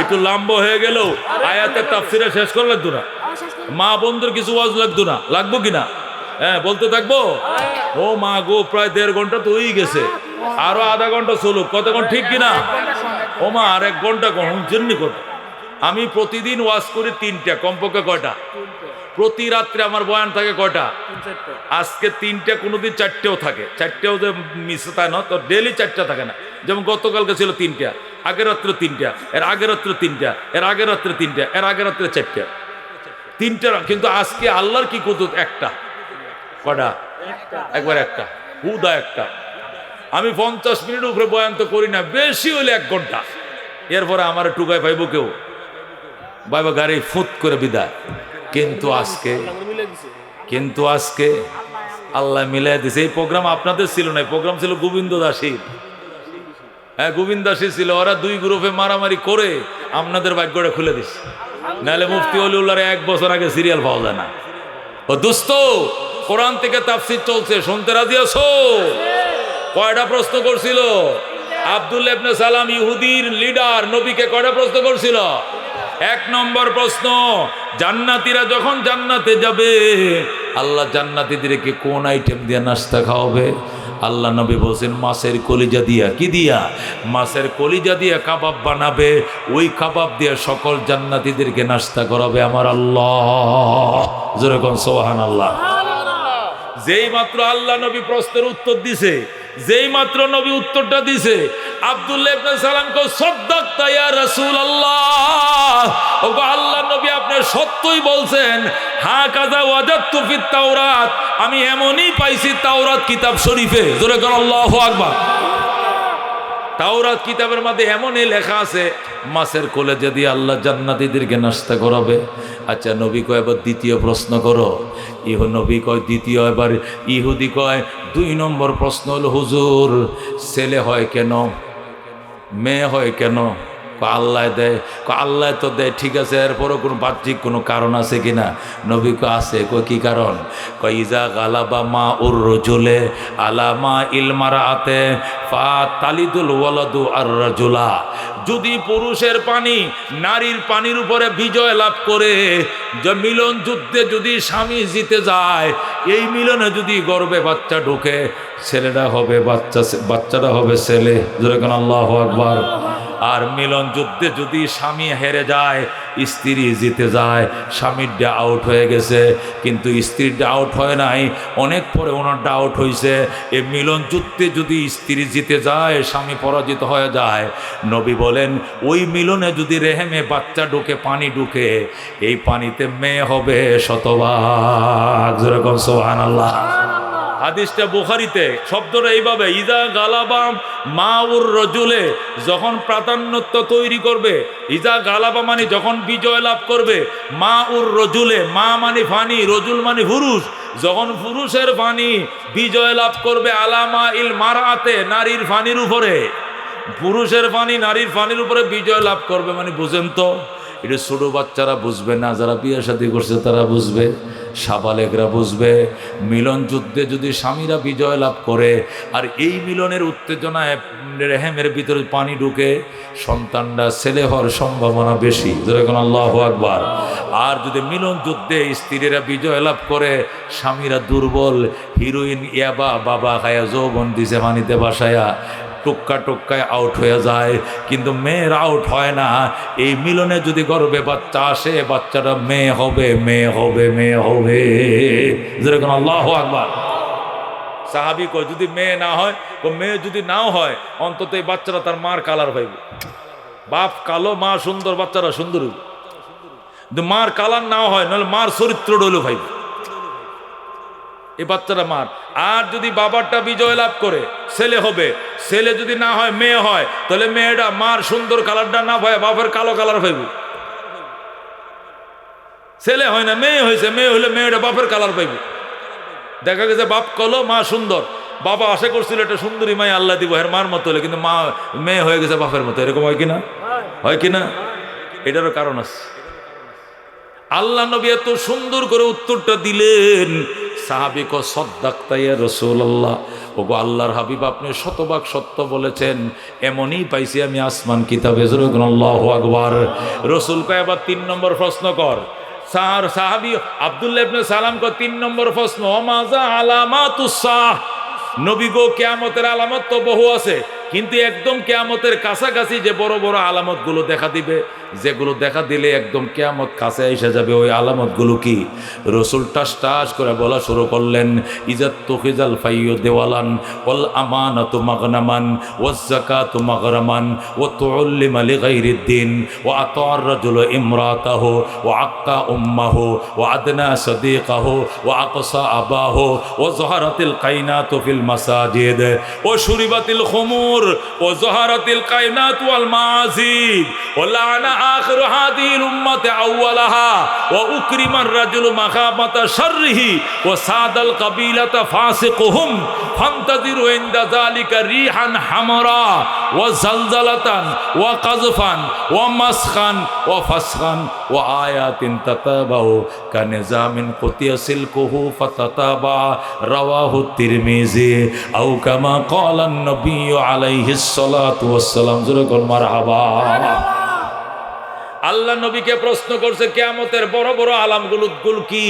একটু লম্বা হয়ে গেল, আয়াতের তাফসীরে শেষ করা লাগতো না, মা বন্ধুর কিছু ওয়াজ লাগতো না, লাগবো কিনা? হ্যাঁ বলতে থাকবো। ও মা গো, প্রায় 1.5 ঘন্টা তো হয়ে গেছে, আরো আধা ঘন্টা চলুক, কতক্ষণ ঠিক কিনা? ও মা আর 1 ঘন্টা কোন জন্য কথা। আমি প্রতিদিন ওয়াজ করি 3টা, কমপক্ষে কয়টা? প্রতি রাত্রে আমার বয়ান থাকে কয়টা? আজকে 3টা, কোনোদিন 4টেও থাকে, 4টেও যে মিস তাই না, তো ডেলি 4টা থাকে না। যেমন গতকালকে ছিল 3টা, আগের রাত্রে 3টা, এর আগের রাত্রে 3টা, এর আগের রাত্রে 3টা, এর আগের রাত্রে 4টা, 3টা। কিন্তু আজকে আল্লাহর কি কুদরত, একটা। কয়টা? একবার একটা, হুদা একটা। আমি 50 মিনিটের উপরে বয়ান তো করি না, বেশি হইলে 1 ঘন্টা। এরপরে আমার টুকায় পাইব কেউ, বাইবা গাড়ি ফুট করে বিদায়। কিন্তু আজকে আল্লাহ মিলাই দিছে। এই প্রোগ্রাম আপনাদের ছিল না, প্রোগ্রাম ছিল গোবিন্দ দাসীর। হ্যাঁ গোবিন্দ দাসী ছিল, ওরা 2 গ্রুপে মারামারি করে আপনাদের ভাগ্যটা খুলে দিছে। নাহলে মুফতি ওলিউল্লাহর 1 বছর আগে সিরিয়াল পাওয়া যায় না। ও দোস্ত, কোরআন থেকে তাফসীর চলছে, শুনতে রাজি আছো? কয়টা প্রশ্ন করছিল আব্দুল্লাহ ইবনে সালাম, ইহুদির লিডার, নবীকে কয়টা প্রশ্ন করছিল? 1 নম্বর প্রশ্ন, জান্নাতীরা যখন জান্নাতে যাবে আল্লাহ জান্নাতীদেরকে কোন আইটেম দিয়ে নাস্তা খাওয়াবে? আল্লাহ নবী বলছেন মাছের কলিজা দিয়া। কি দিয়া? মাছের কলিজা দিয়া কাবাব বানাবে, ওই কাবাব দিয়ে সকল জান্নাতীদেরকে নাস্তা করাবে আমার আল্লাহ। যেরকম সুবহানাল্লাহ। যেই মাত্র আল্লাহ নবী প্রশ্নের উত্তর দিছে, যেই মাত্র নবী উত্তরটা দিছে, আব্দুল্লাহ ইবনে সালাম কো সাদ্দাকতা ইয়া রাসূলুল্লাহ, ওগো আল্লাহ নবী আপনি সত্যই বলছেন। হ্যাঁ কাযা ওয়াজাদতু ফিত তাওরাত, আমি এমনই পাইছি তাওরাত কিতাব শরীফে। জোরে কোন আল্লাহু আকবার। তাওরাত কিতাবের মধ্যে এমনই লেখা আছে মাছের কলিজা দিয়ে আল্লাহ জান্নাতীদেরকে নাস্তা করাবে। আচ্ছা নবী কয় এবার দ্বিতীয় প্রশ্ন করো। নবী কয় দ্বিতীয়, এবার ইহুদি কয় 2 নম্বর প্রশ্ন হলো হুজুর ছেলে হয় কেন, মেয়ে হয় কেন? আল্লাহ দেয়। আল্লাহ তো দেয়, ঠিক আছে, এরপরও কোনো বাহ্যিক কোনো কারণ আছে কিনা? নবী কয় আছে। কয় কি কারণ? কয় ইজা গালাবা মা উর রজুলে আলা মা ইল মারাআতে ফা তালিদুল ওয়ালাদু আর রাজুলা, যদি পুরুষের পানি নারীর পানির উপরে বিজয় লাভ করে, যে মিলন যুদ্ধে যদি স্বামী জিতে যায়, এই মিলনে যদি গর্ভে বাচ্চা ঢোকে, ছেলেটা হবে বাচ্চাটা হবে ছেলে। যেরকম আল্লাহু আকবার। আর মিলন যুদ্ধে যদি স্বামী হেরে যায়, স্ত্রী জিতে যায়, স্বামীরটা আউট হয়ে গেছে, কিন্তু স্ত্রীরটা আউট হয় নাই, অনেক পরে ওনারটা আউট হয়েছে। এই মিলন যুদ্ধে যদি স্ত্রী জিতে যায়, স্বামী পরাজিত হয়ে যায়, নবী বলেন ওই মিলনে যদি রেহেমে বাচ্চা ঢুকে, পানি ঢুকে, এই পানিতে মেয়ে হবে শতভাগ। যেরকম সুবহানাল্লাহ। হাদিসটা বুখারীতে, শব্দটা এইভাবে, ইজা গালাবা মা উর রজুলে, যখন প্রাধান্যত্ব তৈরি করবে, ইজা গালাবা মানে যখন বিজয় লাভ করবে, মা উর রজুলে, মা মানে ফানি, রজুল মানে পুরুষ, যখন পুরুষের ফানি বিজয় লাভ করবে আলামা ইল মারাতে, নারীর ফানির উপরে, পুরুষের ফানি নারীর ফানির উপরে বিজয় লাভ করবে, মানে বুঝেন তো? এটা ছোট বাচ্চারা বুঝবে না, যারা বিয়ে শাদী করছে তারা বুঝবে, সাবালেকরা বুঝবে। মিলন যুদ্ধে যদি স্বামীরা বিজয় লাভ করে, আর এই মিলনের উত্তেজনায় রেহেমের ভিতরে পানি ঢুকে, সন্তানটা ছেলে হওয়ার সম্ভাবনা বেশি। যেরকম আল্লাহু আকবার। আর যদি মিলন যুদ্ধে স্ত্রীরা বিজয় লাভ করে, স্বামীরা দুর্বল, হিরোইন ইয়াবা বাবা খায়া যৌবন দিছে পানিতে বাসায়া, টুক্কায় আউট হয়ে যায়, কিন্তু মেয়ের আউট হয় না। এই মিলনে যদি গর্ভে বাচ্চা আসে, বাচ্চাটা মেয়ে হবে, মেয়ে হবে, মেয়ে হবে। যেরকম আল্লাহু আকবার। সাহাবী কয় যদি মেয়ে না হয়, মেয়ে যদি নাও হয়, অন্তত এই বাচ্চারা তার মার কালার পাইব। বাপ কালো, মা সুন্দর, বাচ্চারা সুন্দর হইব। কিন্তু মার কালার নাও হয়, নাহলে মার চরিত্র ডইল ভাইব। এই বাচ্চাটা মার। আর যদি বাবারটা বিজয় লাভ করে ছেলে হবে, ছেলে যদি না হয় মেয়ে হয়, তাহলে মেয়েটা মার সুন্দর কালারটা না ভাই বাপের কালো কালার পাইব। ছেলে হয় না মেয়ে হয়েছে, মেয়ে হলে মেয়েটা বাপের কালার পাইব। দেখা গেছে বাপ কালো মা সুন্দর, বাবা আশা করছিল একটা সুন্দরী মাই আল্লাহ দিব এর মার মতো হলে, কিন্তু মা মেয়ে হয়ে গেছে বাপের মতো। এরকম হয় কিনা? হয় কিনা? এটারও কারণ আছে। আল্লাহ নবী এত সুন্দর করে উত্তরটা দিলেন, সাহাবী কো সাদ্দাকতা ইয়া রাসূলুল্লাহ, ওগো আল্লাহর হাবিব আপনি শতভাগ সত্য বলেছেন, এমনই পাইছি আমি আসমান কিতাবে। আল্লাহু আকবার। রাসূল কয় এবার 3 নম্বর প্রশ্ন কর। সাহাবী আব্দুল্লাহ ইবনে সালাম কো 3 নম্বর প্রশ্ন, ওমাযা আলামাতুস সাহ, নবী গো কিয়ামতের আলামত তো বহু আছে, কিন্তু একদম কিয়ামতের কাছাকাছি যে বড় বড় আলামতগুলো দেখা দিবে, যেগুলো দেখা দিলে একদম কিয়ামত কাছে এসে যাবে, ওই আলামতগুলো কি? রসুল টাস টাস করে বলা শুরু করলেন, ইজাত তুখিজাল ফাইয়ু দেওয়ালান ওয়াল আমানাতু মাগনামান ওয়াজ যাকাতু মাগরামান ওয়া তুউল্লিমা লিগাইরিদ দিন ওয়া আতার রাজুলু ইমরাতাহু ওয়া আক্কা উম্মাহু ওয়া আদনা সাদিকাহু ওয়া আকসা আবাহু ওয়া যাহারাতিল কাইনাতু ফিল মাসাজিদ ওয়া শুরিবাতিল খুমুর ওয়া যাহারাতিল কাইনাতু ওয়াল মাআজিদ ওয়া লা'না আখির হাদিহিল উম্মাতি আউওয়ালাহা ওয়া উকরিমার রাজুলু মাখাবাতা শাররিহি ওয়া সাদাল কাবিলাতা ফাসিকুহুম ফান্তাযিরু ইনদা যালিকা রিহান হামরা ওয়া জালজালাতান ওয়া কাযফান ওয়া মাসখান ওয়া ফাসখান ওয়া আয়াতিন তাতাবাউ কানিজামিন কুতিয়া সিলকুহু ফাতাতাবা রাওয়াহু তিরমিজি আও কামা ক্বালা an-নবী আলাইহিস সালাতু ওয়াস সালাম। জোরে বল মারহাবা। আল্লাহ নবীকে প্রশ্ন করছে কিয়ামতের বড় বড় আলামগুলো কি?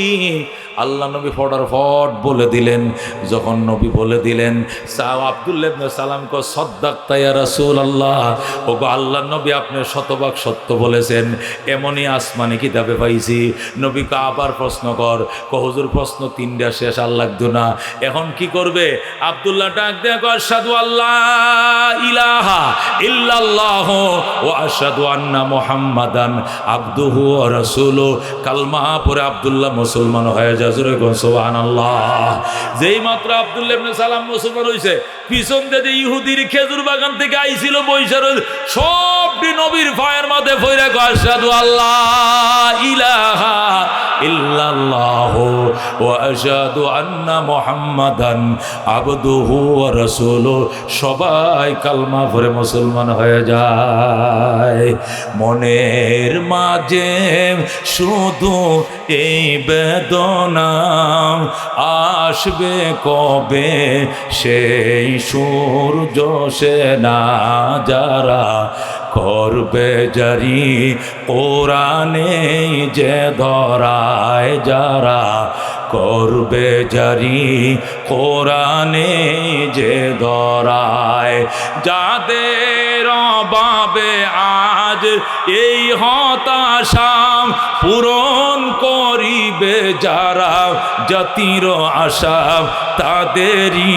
আল্লাহ নবী ফটাফট বলে দিলেন। যখন নবী বলে দিলেন, আব্দুল্লাহ ইবনে সালাম কো সাদ্দাকতা ইয়া রাসূলুল্লাহ, ওগো আল্লাহ নবী আপনি শতভাগ সত্য বলেছেন, এমনই আসমানি কিতাবে পাইছি। নবীকে আবার প্রশ্ন কর। হুজুর প্রশ্ন 3টা শেষ আর লাগতো না, এখন কি করবে? আব্দুল্লাহ ডাক দেয়া কো আশহাদু আল্লাহ ইলাহা ইল্লাল্লাহ ওয়া আশহাদু আন্না মুহাম্মাদান আবদুহু ওয়া রাসূলুহু। কালমা পড়ে আব্দুল্লাহ মুসলমান হয়ে যায়। জোরে কোন সুবহানাল্লাহ। যেই মাত্র আব্দুল্লাহ ইবনে সালাম মুসলমান হইছে, পিছন থেকে ইহুদির খেজুর বাগান থেকে আইছিল বৈশার সবটি নবীর পায়ের মধ্যে পড়ে কয় আশহাদু আল্লাহ ইলাহা ইল্লাল্লাহ ওয়া আশহাদু আন্না মুহাম্মাদান আবদুহু ওয়া রাসূলুহু। সবাই কালমা পড়ে মুসলমান হয়ে যায়। মনের মাঝে শুধু এই বেদনা, আসবে কবে সেই সূর্য সে না যারা করবে জারি কোরআনে যে ধরায়, যারা করবে জারি কোরআনে যে ধরায়, যাদের অভাবে আজ এই হতাশা পূরণ করিবে যারা জাতির আশা, তাদেরই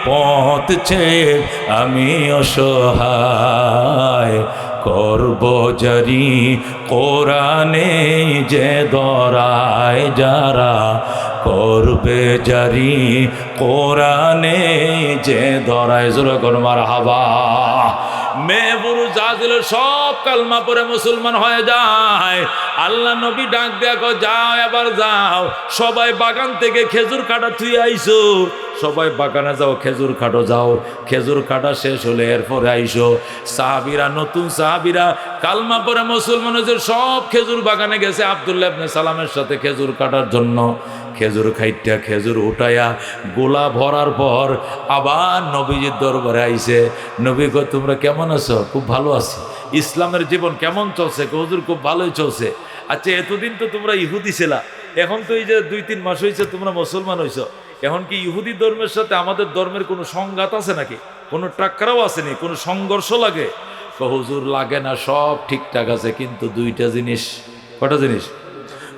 পথ ছেড়ে আমি অসহায় করব জারি কোরআনে যে ধরায়, যারা করবে জারি কোরআনে যে ধরায়। জোরে কর মারহাবা। মেয়ে পুরুষ যা ছিল সব কালমা পড়ে মুসলমান হয়ে যায়। আল্লাহ নবী ডাক দেয়া কো যাও, এবার যাও, সবাই বাগান থেকে খেজুর কাটা থুই আইসো, সবাই বাগানে যাও, খেজুর কাটো যাও। খেজুর কাটা শেষ হলে এরপরে আইসো। সাহাবীরা, নতুন সাহাবীরা কালমা পড়ে মুসলমান হয়েছে, সব খেজুর বাগানে গেছে আব্দুল্লাহ ইবনে সালামের সাথে খেজুর কাটার জন্য। খেজুর খাইটা খেজুর উঠাইয়া গোলা ভরার পর আবার নবীজির দরবারে আইছে। নবী কয় তোমরা কেমন আছো? খুব ভালো আছি। ইসলামের জীবন কেমন চলছে? হুজুর খুব ভালোই চলছে। আচ্ছা এতদিন তো তোমরা ইহুদি ছিলা, এখন তো এই যে 2-3 মাস হয়েছে তোমরা মুসলমান হয়েছো, এখন কি ইহুদি ধর্মের সাথে আমাদের ধর্মের কোনো সংঘাত আছে নাকি? কোনো টাক্করাও আসেনি? কোনো সংঘর্ষ লাগে? হুজুর লাগে না, সব ঠিকঠাক আছে, কিন্তু 2টা জিনিস। কটা জিনিস?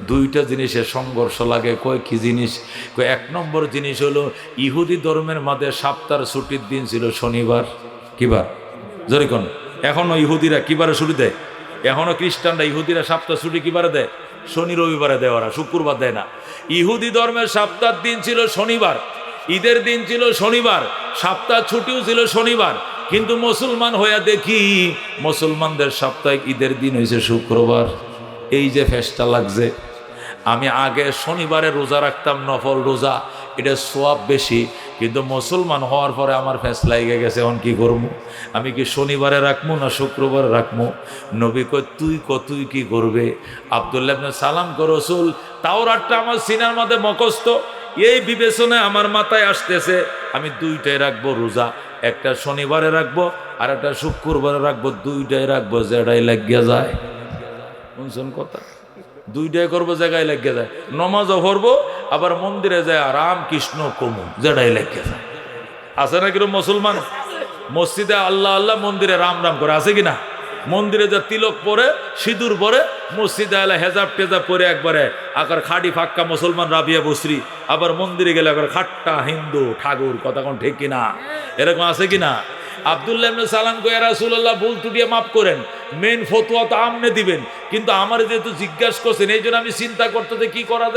2টা জিনিসের সংঘর্ষ লাগে। কয় কি জিনিস? 1 নম্বর জিনিস হলো ইহুদি ধর্মের মধ্যে সপ্তাহের ছুটির দিন ছিল শনিবার। কিবার? জোরে কোন? এখনো ইহুদিরা কিবারে ছুটি দেয়? এখনো খ্রিস্টানরা ইহুদিরা সপ্তাহ ছুটি কিবারে দেয়? শনি রবিবারে দেয়, ওরা শুক্রবার দেয় না। ইহুদি ধর্মের সপ্তাহের দিন ছিল শনিবার, ঈদের দিন ছিল শনিবার, সপ্তাহ ছুটিও ছিল শনিবার। কিন্তু মুসলমান হইয়া দেখি মুসলমানদের সাপ্তাহিক ঈদের দিন হয়েছে শুক্রবার। এই যে ফেসটা লাগছে। আমি আগে শনিবারে রোজা রাখতাম, নফল রোজা, এটা সোয়াব বেশি, কিন্তু মুসলমান হওয়ার পরে আমার ফেস লাগে গেছে। এখন কি করবো? আমি কি শনিবারে রাখবো না শুক্রবারে রাখবো? নবী কয় তুই কি করবে? আব্দুল্লাহ ইবনে সালাম কো রসুল, তাওরাতটা আমার সিনার মধ্যে মুখস্থ, এই বিবেচনায় আমার মাথায় আসতেছে আমি দুইটাই রাখবো রোজা, একটা শনিবারে রাখবো আর একটা শুক্রবারে রাখবো, দুইটাই রাখবো, যেটাই লাগিয়া যায়। শুনছেন কথা? দুইটাই করবো, জায়গায় লাগিয়ে যায়। নমাজও পড়বো, আবার মন্দিরে যায় রাম কৃষ্ণ কমু, যেটাই লাগিয়ে যায়। আছে না কিরকম মুসলমান? মসজিদে আল্লাহ আল্লাহ, মন্দিরে রাম রাম করে, আছে কিনা? মন্দিরে যা তিলক পরে, সিঁদুর পরে, মসজিদে আল্লাহ হেজাব টেজাব পরে একবারে আকার খাড়ি ফাক্কা মুসলমান রাবিয়া বসরি, আবার মন্দিরে গেলে আবার খাট্টা হিন্দু ঠাকুর। কথা কোন ঠিক কিনা? এরকম আছে কিনা? আব্দুল্লাহ ইবনে সালাম কয়, ইয়া রাসূলুল্লাহ, ভুল ত্রুটিয়ে মাফ করেন, মেন ফতোয়া তো আমনে দিবেন, কিন্তু আমার যেহেতু জিজ্ঞাসা করছেন এই জন্য আমি চিন্তা করতে কি করা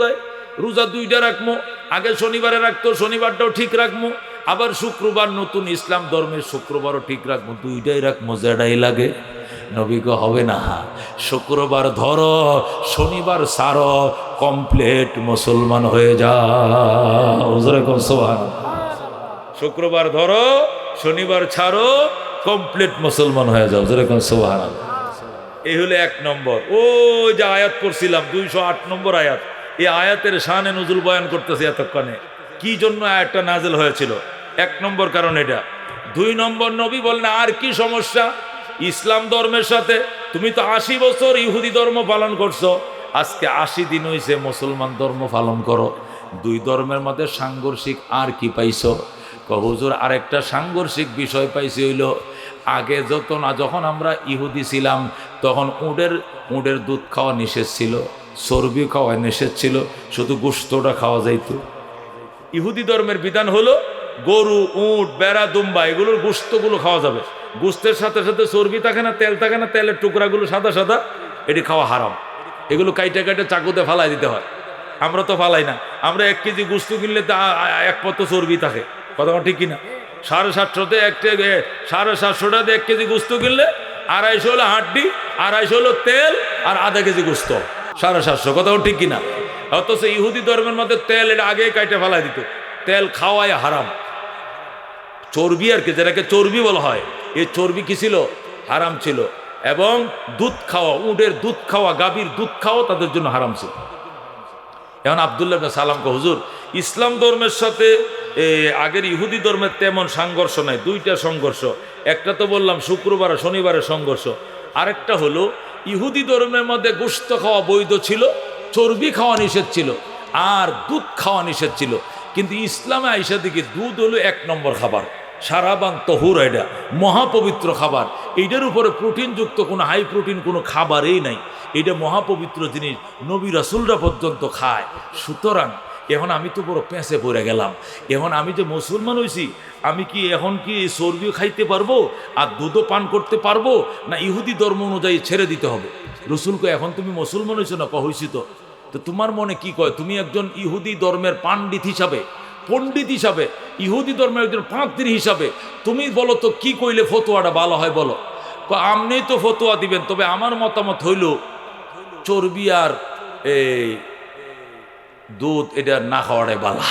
যায়। রোজা দুইটা রাখবো, আগে শনিবারে রাখতো, শনিবারটাও ঠিক রাখবো, আবার শুক্রবার নতুন ইসলাম ধর্মের শুক্রবারও ঠিক রাখবো, দুইটাই রাখবো, যেটাই লাগে। নবী কয়, হবে না, শুক্রবার ধরো, শনিবার সারো, কমপ্লিট মুসলমান হয়ে যাও। সুবহানাল্লাহ। শুক্রবার ধরো, শনিবার ছাড়ো, কমপ্লিট মুসলমান হয়ে যাও। যেরকম সুবহানাল্লাহ। এই হলো এক নম্বর। ও যে আয়াত পড়ছিলাম 208 নম্বর আয়াত, এই আয়াতের শানে নজুল বয়ান করতেছি এতক্ষণে। কি জন্য আয়াতটা নাজিল হয়েছিল? এক নম্বর কারণ এটা। 2 নম্বর, নবী বলেন আর কি সমস্যা ইসলাম ধর্মের সাথে? তুমি তো 80 বছর ইহুদি ধর্ম পালন করছো, আজকে 80 দিন হয়েছে মুসলমান ধর্ম পালন করো, দুই ধর্মের মধ্যে সাংঘর্ষিক আর কি পাইছো? হুজুর, আরেকটা সাংঘর্ষিক বিষয় পাইছি, হইল আগে যখন আমরা ইহুদি ছিলাম তখন উটের দুধ খাওয়া নিষেধ ছিল, চর্বি খাওয়া নিষেধ ছিল, শুধু গোশতটা খাওয়া যাইত। ইহুদি ধর্মের বিধান হলো গরু, উট, বেড়া, দুম্বা এগুলোর গোশতগুলো খাওয়া যাবে, গোশতের সাথে সাথে চর্বি থাকে না, তেল থাকে না, তেলের টুকরাগুলো সাদা সাদা, এটি খাওয়া হারাম। এগুলো কাইটা চাকুতে ফালাই দিতে হয়। আমরা তো ফালাই না, আমরা 1 কেজি গোশত কিনলে তা 1 পত্র চর্বি থাকে। কথা ঠিক কিনা? 750 টাকা 1 কেজি গোশত কিনলে 250 হলো হাড্ডি, 250 হলো তেল, আর আধা কেজি গোশত 750। কথা ঠিক কিনা? অথচ ইহুদি ধর্মের মধ্যে তেল এটা আগে কাইটে ফেলাই দিত। তেল খাওয়াই হারাম। চর্বি আর কি, যেটাকে চর্বি বলা হয়, এই চর্বি কি ছিল? হারাম ছিল। এবং দুধ খাওয়া, উটের দুধ খাওয়া, গাভীর দুধ খাওয়া তাদের জন্য হারাম ছিল। এখন আব্দুল্লাহ ইবনে সালাম কয়, হুজুর, ইসলাম ধর্মের সাথে আগের ইহুদি ধর্মের তেমন সংঘর্ষ নাই, দুইটা সংঘর্ষ। একটা তো বললাম শুক্রবার শনিবারের সংঘর্ষ, আরেকটা হলো ইহুদি ধর্মের মধ্যে গোশত খাওয়া বৈধ ছিল, চর্বি খাওয়া নিষেধ ছিল, আর দুধ খাওয়া নিষেধ ছিল। কিন্তু ইসলামে আইসা দিকে দুধ হলো 1 নম্বর খাবার, সারাবান তহুর, এটা মহাপবিত্র খাবার। এইটার উপরে প্রোটিনযুক্ত কোনো হাই প্রোটিন কোনো খাবারই নাই, এটা মহাপবিত্র জিনিস, নবী রাসূলরা পর্যন্ত খায়। সুতরাং এখন আমি তো বড় পেঁচে পড়ে গেলাম, এখন আমি যে মুসলমান হয়েছি, আমি কি এখন কি চর্বিও খাইতে পারবো আর দুধও পান করতে পারবো, না ইহুদি ধর্ম অনুযায়ী ছেড়ে দিতে হবে? রসুলকে এখন তুমি মুসলমান হয়েছো না? হয়েছি। তো তোমার মনে কি কয়? তুমি একজন ইহুদি ধর্মের পণ্ডিত হিসাবে, ইহুদি ধর্মের একজন পাদ্রী হিসাবে তুমি বলো তো কি কইলে ফতোয়াটা ভালো হয় বলো? আপনি তো ফতোয়া দিবেন, তবে আমার মতামত হইল চর্বি আর এই দুধ এটা না খাওয়াটাই বালা।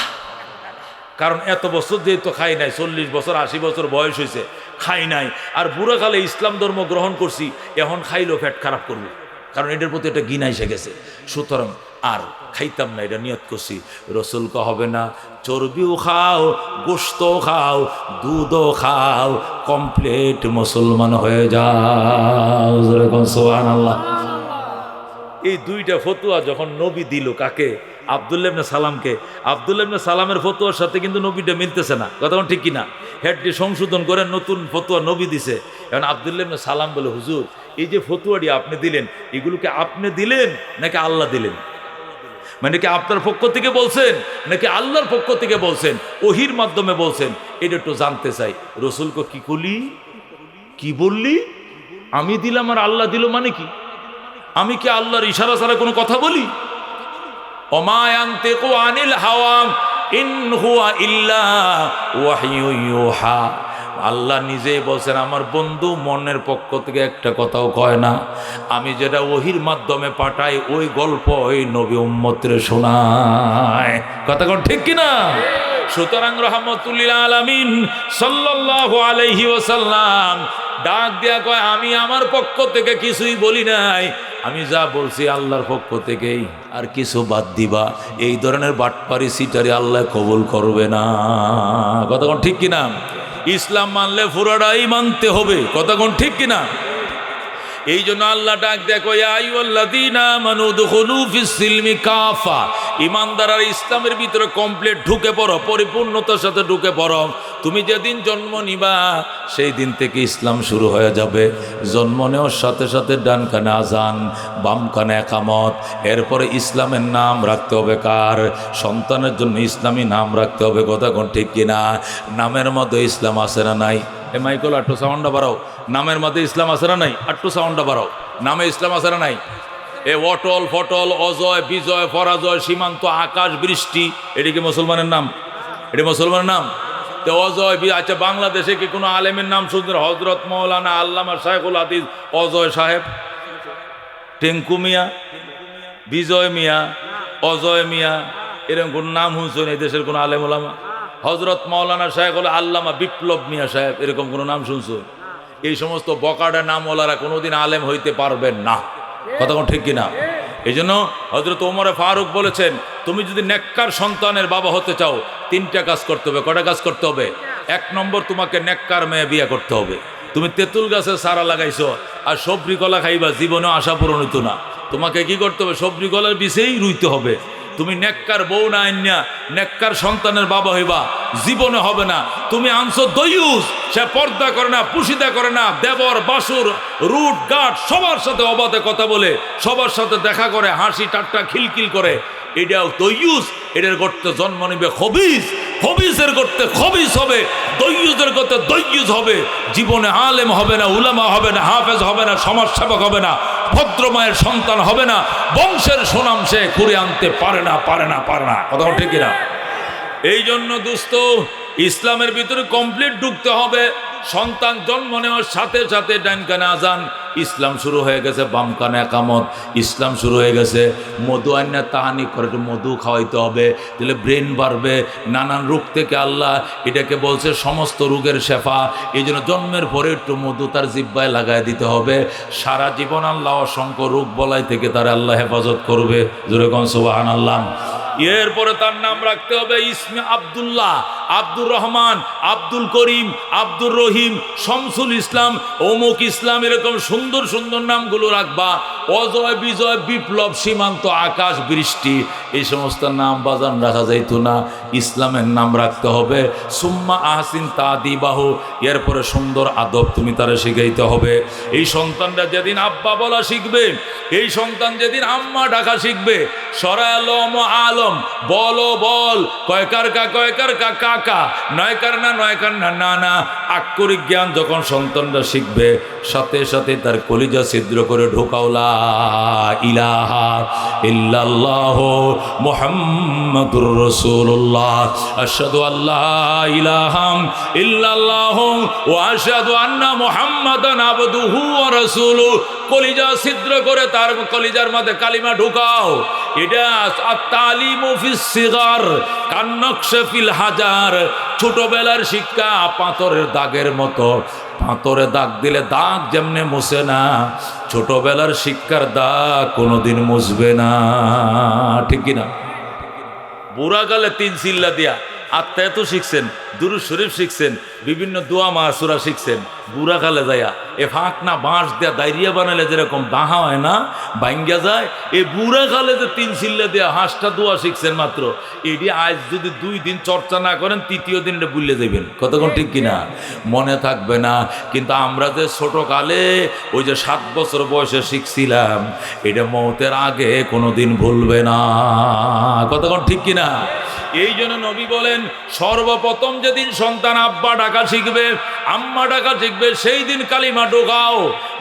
কারণ এত বছর যেহেতু খাই নাই, 40 বছর 80 বছর বয়স হয়েছে, খাই নাই, আর বুড়াকালে ইসলাম ধর্ম গ্রহণ করছি, এখন খাইলেও পেট খারাপ করবো, কারণ এটার প্রতি একটা ঘৃণা এসে গেছে। সুতরাং আর খাইতাম না, এটা নিয়ত করছি। রসুলকে হবে না, চর্বিও খাও, গোশতও খাও, দুধও খাও, কমপ্লিট মুসলমান হয়ে যাও। সুবহানাল্লাহ। এই দুইটা ফতোয়া যখন নবী দিল, কাকে? আব্দুল্লাহ ইবনে সালামকে। আব্দুল্লাহ ইবনে সালামের ফতোয়ার সাথে কিন্তু নবীটা মিলতেছে না, কথা ঠিক কিনা? হেডটি সংশোধন করে নতুন ফতোয়া নবী দিছে। এখন আব্দুল্লাহ ইবনে সালাম বলে, হুজুর, এই যে ফতোয়াটি আপনি দিলেন, এগুলোকে আপনি দিলেন নাকি আল্লাহ দিলেন? মানে কি আপনার পক্ষ থেকে বলছেন নাকি আল্লাহর পক্ষ থেকে বলছেন, ওহির মাধ্যমে বলছেন? এটা একটু জানতে চাই। রসুলকে কি বললি? আমি দিলাম আর আল্লাহ দিল মানে কি? আমি কি আল্লাহর ইশারা ছাড়া কোনো কথা বলি? ওমা ইয়ানতিকু আনিল হাওয়া ইন হুয়া ইল্লা ওয়াহয়ু ইউহা। আল্লাহ নিজেই বলছেন আমার বন্ধু মনের পক্ষ থেকে একটা কথাও কয় না, আমি যেটা ওহির মাধ্যমে পাঠাই ওই গল্প ওই নবী উম্মতের শোনায়। কথা কোন ঠিক কিনা? সুতরাং রাহমাতুল্লিল আলামিন সাল্লাল্লাহু আলাইহি ওয়াসাল্লাম ডাক দিয়া কয় আমি আমার পক্ষ থেকে কিছুই বলি নাই, আমি যা বলছি আল্লাহর পক্ষ থেকেই, আর কিছু বাদ দিবা এই ধরনের বাটপারি সিটারি আল্লাহ কবুল করবে না। কথা কোন ঠিক কিনা? ইসলাম মানলে পুরাটাই মানতে হবে। কথা কোন ঠিক কিনা? এই জন্য আল্লাহ ডাক দেখো ইয়া আইয়ুহাল্লাযীনা আমানু দুখুলু ফিস সিলমি কাফা, ঈমানদাররা ইসলামের ভিতরে কমপ্লিট ঢুকে পড়ো, পরিপূর্ণতার সাথে ঢুকে পড়ো। তুমি যেদিন জন্ম নিবা সেই দিন থেকে ইসলাম শুরু হয়ে যাবে। জন্ম নেওয়ার সাথে সাথে ডান কানে আজান, বাম কানে একামত। এরপরে ইসলামের নাম রাখতে হবে কার? সন্তানের জন্য ইসলামী নাম রাখতে হবে। কথা কোন ঠিক কিনা? নামের মধ্যে ইসলাম আছে না নাই? এ মাইকল আট্টু সাউন্ডটা বাড়াও। নামের মধ্যে ইসলাম আছে না নাই? আট্টু সাউন্ডটা বাড়াও। নামে ইসলাম আছে না নাই? এ অটল ফটল, অজয় বিজয় পরাজয়, সীমান্ত আকাশ বৃষ্টি, এটি কি মুসলমানের নাম? এটি মুসলমানের নাম? তো অজয় আচ্ছা বাংলাদেশে কি কোনো আলেমের নাম শুনছেন? হজরত মৌলানা আল্লামা শাইখুল হাদিস অজয় সাহেব, টেঙ্কু মিয়া, বিজয় মিয়া, অজয় মিয়া, এরকম কোন নাম শুনছেন এই দেশের কোনো আলেম ওলামা? হজরত মৌলানা শাইখুল আল্লামা বিপ্লব মিয়া সাহেব, এরকম কোনো নাম শুনছেন? এই সমস্ত বকাডা নামওয়ালারা কোনোদিন আলেম হইতে পারবেন না। কথা কোন ঠিক কিনা? এই জন্য হজরত ওমর ফারুক বলেছেন তুমি যদি নেককার সন্তানের বাবা হতে চাও 3টা কাজ করতে হবে। কটা কাজ করতে হবে? 1 নম্বর, তোমাকে নেককার মেয়ে বিয়ে করতে হবে। তুমি তেঁতুল গাছে সারা লাগাইছো আর সবরি কলা খাইবা, জীবনেও আশা পূরণ হইতো না। তোমাকে কি করতে হবে? সবরি কলার বিষেই রুইতে হবে। তুমি নেককার বউ না আইনা নেককার সন্তানের বাবা হইবা, জীবনে হবে না। তুমি আনছো দয়ুস, সে পর্দা করে না, পুশিদা করে না, দেবর বাসুর রুট গাট সবার সাথে অবাধে কথা বলে, সবার সাথে দেখা করে, হাসি ঠাট্টা খিলখিল করে, এটাও দয়ুস। এটার করতে জন্ম নিবে খবিস, খবিসের করতে খবিস হবে, দয়ুসের করতে দয়ুস হবে। জীবনে আলেম হবে না, উলামা হবে না, হাফেজ হবে না, সমাজসেবক হবে না, ভদ্র মায়ের সন্তান হবে না, বংশের সুনাম সে ঘুরে আনতে পারে না, পারে না, পারে না। কথা ঠিক কিনা? এই জন্য দোস্ত ইসলামের ভিতরে কমপ্লিট ঢুকতে হবে। সন্তান জন্ম নেওয়ার সাথে সাথে ডান কানে আজান, ইসলাম শুরু হয়ে গেছে। বাম কানে একামত, ইসলাম শুরু হয়ে গেছে। মধু আন্না তাহানি করে, একটু মধু খাওয়াইতে হবে, তাহলে ব্রেন বাড়বে। নানান রোগ থেকে আল্লাহ এটাকে বলছে সমস্ত রোগের শেফা। এই জন্য জন্মের পরে একটু মধু তার জিব্বায় লাগাই দিতে হবে। সারা জীবন আল্লাহ অসংখ্য রোগ বলাই থেকে তার আল্লাহ হেফাজত করবে। জোরে কোন সুবহানাল্লাহ। এরপরে তার নাম রাখতে হবে ইসমে আব্দুল্লাহ, আব্দুর রহমান, আব্দুল করিম, আব্দুর রহিম, শামসুল ইসলাম, অমুক ইসলাম, এরকম সুন্দর সুন্দর নামগুলো রাখবা। অজয় বিজয় বিপ্লব সীমান্ত আকাশ বৃষ্টি, এই সমস্ত নাম বাজান রাখা যাইতো না। ইসলামের নাম রাখতে হবে। সুম্মা আহসিন তাদিবাহু, এরপরে সুন্দর আদব তুমি তারা শিখাইতে হবে। এই সন্তানরা যেদিন আব্বা বলা শিখবে, এই সন্তান যেদিন আম্মা ডাকা শিখবে, সরালম আলম, বলো বল, কয়কার কা কয়কার কা কাকা, নয়কার না নয়কার না নানা, আক্ষরিক জ্ঞান যখন সন্তানরা শিখবে, সাথে সাথে তার কলিজা ছিদ্র করে ঢোকাওলা ইলাহা ইল্লাল্লাহ মুহাম্মাদুর রাসূলুল্লাহ, আশহাদু আল্লাহ ইলাহা ইল্লাল্লাহ ওয়া আশহাদু আন্না মুহাম্মাদান আবদুহু ওয়া রাসূলুহু। কলিজা ছিদ্র করে তার কলিজার মধ্যে কালিমা ঢুকাও। এটা আত-তালিমু ফিস সিগার কান্নকশে ফিল হাজার, ছোটবেলার শিক্ষা পাথরের দাগের মতো। পাথরে দাগ দিলে দাগ যেমনে মুছে না, ছোটবেলার শিক্ষার দাগ কোনোদিন মুছবে না। ঠিক কিনা? বুড়াকালে 3 চিল্লা দিয়া আত্মায় তো শিখছেন, দুরূদ শরীফ শিখছেন, বিভিন্ন দোয়া মাসুরা শিখছেন। বুড়া কালে যায়া এ ফাঁক না বাঁশ দেয়া দাইরিয়া বানালে যেরকম বাহা হয় না, ভাঙ্গা যায়, এই বুড়া কালে যে 3 চিল্লা দেয়া হাঁসটা দোয়া শিখছেন মাত্র, এটি আজ যদি 2 দিন চর্চা না করেন 3য় দিন এটা ভুলে যাবেন। কতক্ষণ ঠিক কিনা? মনে থাকবে না। কিন্তু আমরা যে ছোট কালে ওই যে 7 বছর বয়সে শিখছিলাম, এটা মৌতের আগে কোনোদিন ভুলবে না। কতক্ষণ ঠিক কিনা? এই জন্য নবী বলেন সর্বপ্রথম যেদিন সন্তান আব্বা ডাকা শিখবে, আম্মা ডাকা শিখবে, সেই দিন কালিমা ঢোকাও।